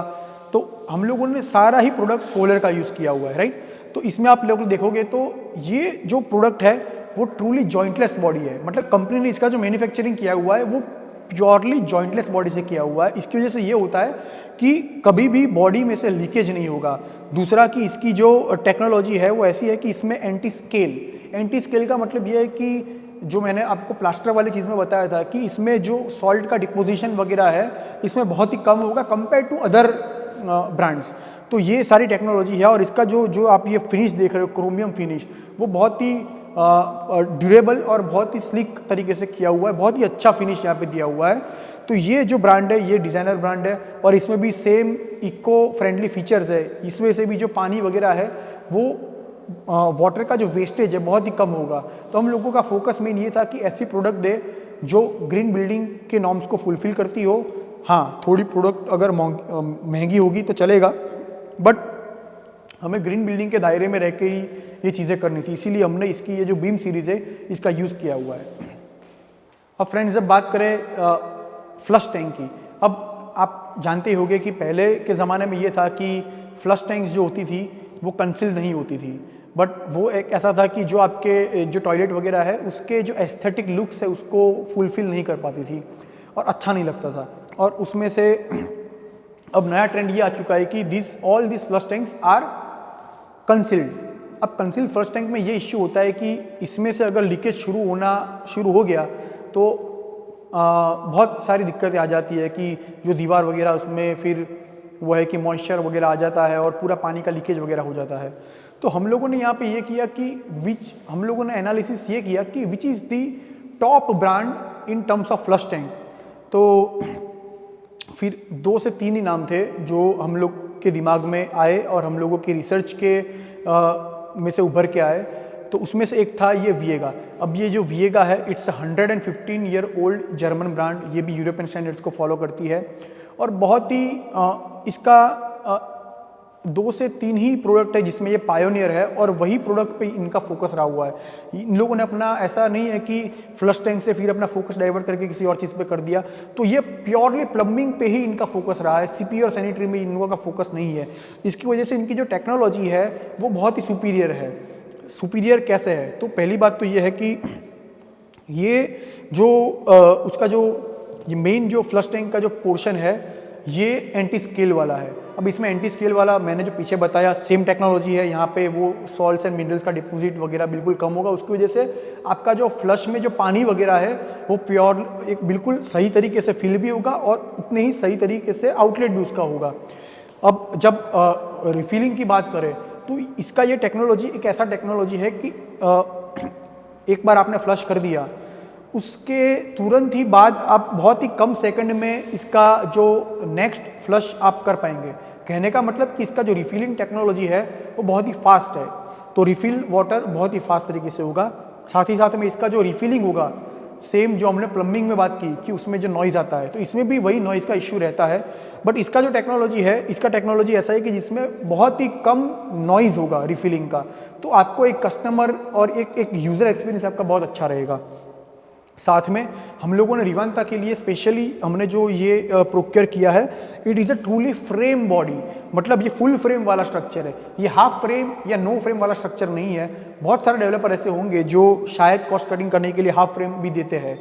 तो हम लोगों ने सारा ही प्रोडक्ट कोलर का यूज़ किया हुआ है, राइट। तो इसमें आप लोग देखोगे तो ये जो प्रोडक्ट है वो ट्रूली जॉइंटलेस बॉडी है, मतलब कंपनी ने इसका जो मैन्युफैक्चरिंग किया हुआ है वो प्योरली जॉइंटलेस बॉडी से किया हुआ है। इसकी वजह से ये होता है कि कभी भी बॉडी में से लीकेज नहीं होगा। दूसरा कि इसकी जो टेक्नोलॉजी है वो ऐसी है कि इसमें एंटी स्केल का मतलब ये है कि जो मैंने आपको प्लास्टर वाली चीज़ में बताया था कि इसमें जो सॉल्ट का डिपोजिशन वगैरह है इसमें बहुत ही कम होगा कंपेयर टू अदर ब्रांड्स। तो ये सारी टेक्नोलॉजी है और इसका जो आप ये फिनिश देख रहे हो क्रोमियम फिनिश, वो बहुत ही ड्यूरेबल और बहुत ही स्लिक तरीके से किया हुआ है, बहुत ही अच्छा फिनिश यहाँ पे दिया हुआ है। तो ये जो ब्रांड है ये डिज़ाइनर ब्रांड है और इसमें भी सेम इको फ्रेंडली फीचर्स है। इसमें से भी जो पानी वगैरह है वो वाटर का जो वेस्टेज है बहुत ही कम होगा। तो हम लोगों का फोकस मेन ये था कि ऐसी प्रोडक्ट दे जो ग्रीन बिल्डिंग के नॉर्म्स को फुलफिल करती हो। हाँ, थोड़ी प्रोडक्ट अगर महंगी होगी तो चलेगा, बट हमें ग्रीन बिल्डिंग के दायरे में रह के ही ये चीज़ें करनी थी, इसीलिए हमने इसकी ये जो बीम सीरीज़ है इसका यूज़ किया हुआ है। अब फ्रेंड्स, जब बात करें फ्लश टैंक की, अब आप जानते ही होंगे कि पहले के ज़माने में ये था कि फ्लश टैंक्स जो होती थी वो कंसील्ड नहीं होती थी, बट वो एक ऐसा था कि जो आपके जो टॉयलेट वगैरह है उसके जो एस्थेटिक लुक्स है उसको फुलफिल नहीं कर पाती थी और अच्छा नहीं लगता था। और उसमें से अब नया ट्रेंड ये आ चुका है कि all this flush tanks are concealed. अब कंसील्ड फ्लश टैंक में ये इश्यू होता है कि इसमें से अगर लीकेज शुरू हो गया तो बहुत सारी दिक्कतें आ जाती है कि जो दीवार वगैरह उसमें फिर वो है कि मॉइस्चर वगैरह आ जाता है और पूरा पानी का लीकेज वगैरह हो जाता है। तो हम लोगों ने यहाँ पे ये किया कि हम लोगों ने एनालिसिस ये किया कि which is the top brand in terms of flush tank. तो फिर 2 से 3 ही नाम थे जो हम लोग के दिमाग में आए और हम लोगों की रिसर्च के में से उभर के आए। तो उसमें से एक था ये विएगा। अब ये जो विएगा है it's 115 year old German brand, ये भी यूरोपियन स्टैंडर्ड्स को फॉलो करती है और बहुत ही इसका 2 से 3 ही प्रोडक्ट है जिसमें ये पायोनियर है और वही प्रोडक्ट पे इनका फोकस रहा हुआ है। इन लोगों ने अपना ऐसा नहीं है कि फ्लश टैंक से फिर अपना फोकस डाइवर्ट करके किसी और चीज़ पे कर दिया, तो ये प्योरली प्लम्बिंग पे ही इनका फोकस रहा है। सीपी और सैनिटरी में इन लोगों का फोकस नहीं है। इसकी वजह से इनकी जो टेक्नोलॉजी है वो बहुत ही सुपीरियर है। सुपीरियर कैसे है? तो पहली बात तो ये है कि ये जो उसका जो ये मेन जो फ्लश टैंक का जो पोर्शन है ये एंटी स्केल वाला है। अब इसमें एंटी स्केल वाला मैंने जो पीछे बताया सेम टेक्नोलॉजी है, यहाँ पे वो सॉल्ट्स एंड मिनरल्स का डिपोजिट वगैरह बिल्कुल कम होगा। उसकी वजह से आपका जो फ्लश में जो पानी वगैरह है वो प्योर एक बिल्कुल सही तरीके से फिल भी होगा और उतने ही सही तरीके से आउटलेट भी उसका होगा। अब जब रिफिलिंग की बात करें तो इसका ये टेक्नोलॉजी एक ऐसा टेक्नोलॉजी है कि एक बार आपने फ्लश कर दिया उसके तुरंत ही बाद आप बहुत ही कम सेकंड में इसका जो नेक्स्ट फ्लश आप कर पाएंगे। कहने का मतलब कि इसका जो रिफिलिंग टेक्नोलॉजी है वो बहुत ही फास्ट है, तो रिफिल वाटर बहुत ही फास्ट तरीके से होगा। साथ ही साथ में इसका जो रिफिलिंग होगा सेम जो हमने प्लम्बिंग में बात की कि उसमें जो नॉइज़ आता है, तो इसमें भी वही नॉइज़ का इश्यू रहता है। बट इसका जो टेक्नोलॉजी है, इसका टेक्नोलॉजी ऐसा है कि जिसमें बहुत ही कम नॉइज़ होगा रिफिलिंग का, तो आपको एक कस्टमर और एक यूज़र एक्सपीरियंस आपका बहुत अच्छा रहेगा। साथ में हम लोगों ने रिवांता के लिए स्पेशली हमने जो ये प्रोक्योर किया है, it is a truly frame body, मतलब ये फुल फ्रेम वाला स्ट्रक्चर है, ये हाफ फ्रेम या नो फ्रेम वाला स्ट्रक्चर नहीं है। बहुत सारे डेवलपर ऐसे होंगे जो शायद कॉस्ट कटिंग करने के लिए हाफ फ्रेम भी देते हैं।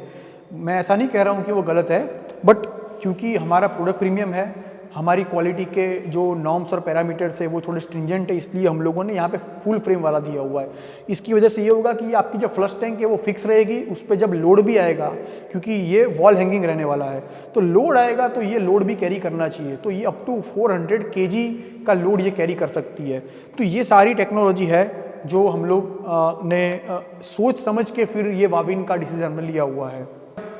मैं ऐसा नहीं कह रहा हूँ कि वो गलत है, बट क्योंकि हमारा प्रोडक्ट प्रीमियम है, हमारी क्वालिटी के जो नॉर्म्स और पैरामीटर्स है वो थोड़े स्ट्रिंजेंट है, इसलिए हम लोगों ने यहाँ पे फुल फ्रेम वाला दिया हुआ है। इसकी वजह से ये होगा कि आपकी जो फ्लश टैंक है वो फिक्स रहेगी, उस पर जब लोड भी आएगा, क्योंकि ये वॉल हैंगिंग रहने वाला है, तो लोड आएगा तो ये लोड भी कैरी करना चाहिए, तो ये अप टू 400 kg का लोड ये कैरी कर सकती है। तो ये सारी टेक्नोलॉजी है जो हम लोग ने सोच समझ के फिर ये वाविन का डिसीजन में लिया हुआ है।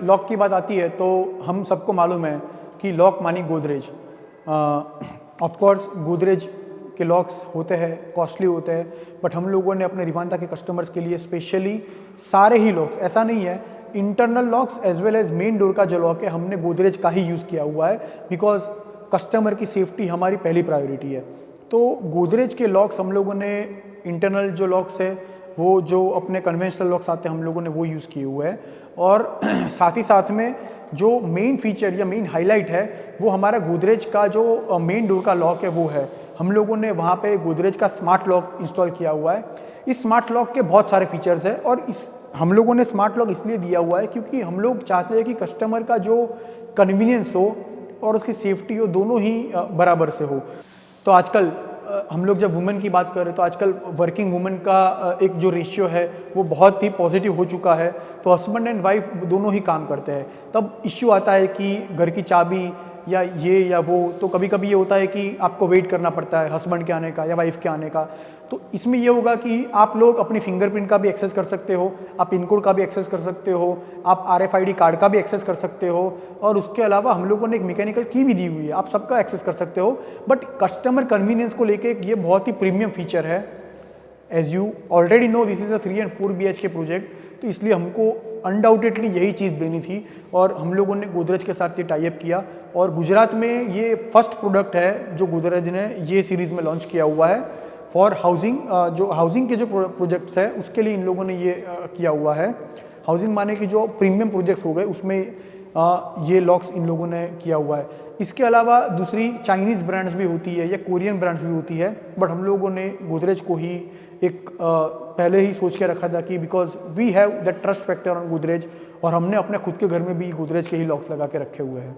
लॉक की बात आती है तो हम सबको मालूम है कि लॉक मानी गोदरेज। ऑफ कोर्स गोदरेज के लॉक्स होते हैं, कॉस्टली होते हैं, बट हम लोगों ने अपने रिवांता के कस्टमर्स के लिए स्पेशली सारे ही लॉक्स, ऐसा नहीं है, internal locks as well as main door का जो लॉक है हमने गोदरेज का ही यूज़ किया हुआ है, बिकॉज कस्टमर की सेफ्टी हमारी पहली प्रायोरिटी है। तो गोदरेज के लॉक्स हम लोगों ने, इंटरनल जो लॉक्स है वो जो अपने कन्वेंशनल लॉक्स आते हैं हम लोगों ने वो यूज़ किए हुए हैं, और साथ ही साथ में जो मेन फीचर या मेन हाईलाइट है वो हमारा गोदरेज का जो मेन डोर का लॉक है वो है। हम लोगों ने वहाँ पे गोदरेज का स्मार्ट लॉक इंस्टॉल किया हुआ है। इस स्मार्ट लॉक के बहुत सारे फीचर्स हैं, और इस हम लोगों ने स्मार्ट लॉक इसलिए दिया हुआ है क्योंकि हम लोग चाहते हैं कि कस्टमर का जो कन्वीनियंस हो और उसकी सेफ्टी हो, दोनों ही बराबर से हो। तो आजकल हम लोग जब वुमेन की बात करें तो आजकल वर्किंग वुमेन का एक जो रेशियो है वो बहुत ही पॉजिटिव हो चुका है, तो हस्बैंड एंड वाइफ दोनों ही काम करते हैं। तब इश्यू आता है कि घर की चाबी या ये या वो, तो कभी कभी ये होता है कि आपको वेट करना पड़ता है हस्बैंड के आने का या वाइफ के आने का। तो इसमें ये होगा कि आप लोग अपनी फिंगरप्रिंट का भी एक्सेस कर सकते हो, आप पिन कोड का भी एक्सेस कर सकते हो, आप RFID कार्ड का भी एक्सेस कर सकते हो, और उसके अलावा हम लोगों ने एक मैकेनिकल की भी दी हुई है, आप सबका एक्सेस कर सकते हो। बट कस्टमर कन्वीनियंस को लेके ये बहुत ही प्रीमियम फीचर है। As you already know this is a 3 and 4 BHK project, तो इसलिए हमको अनडाउटेडली यही चीज़ देनी थी, और हम लोगों ने गोदरेज के साथ ये टाई अप किया, और गुजरात में ये फर्स्ट प्रोडक्ट है जो गोदरेज ने ये सीरीज़ में लॉन्च किया हुआ है फॉर हाउसिंग। जो हाउसिंग के जो प्रोजेक्ट्स हैं उसके लिए इन लोगों ने ये किया हुआ है। हाउसिंग माने कि जो प्रीमियम प्रोजेक्ट्स हो गए उसमें ये लॉक्स इन लोगों ने किया हुआ है। इसके अलावा दूसरी चाइनीज़ ब्रांड्स भी होती है या कोरियन ब्रांड्स भी होती है, बट हम लोगों ने गोदरेज को ही एक पहले ही सोच के रखा था कि because we have the trust factor on Godrej, और हमने अपने खुद के घर में भी गोदरेज के ही लॉक्स लगा के रखे हुए हैं।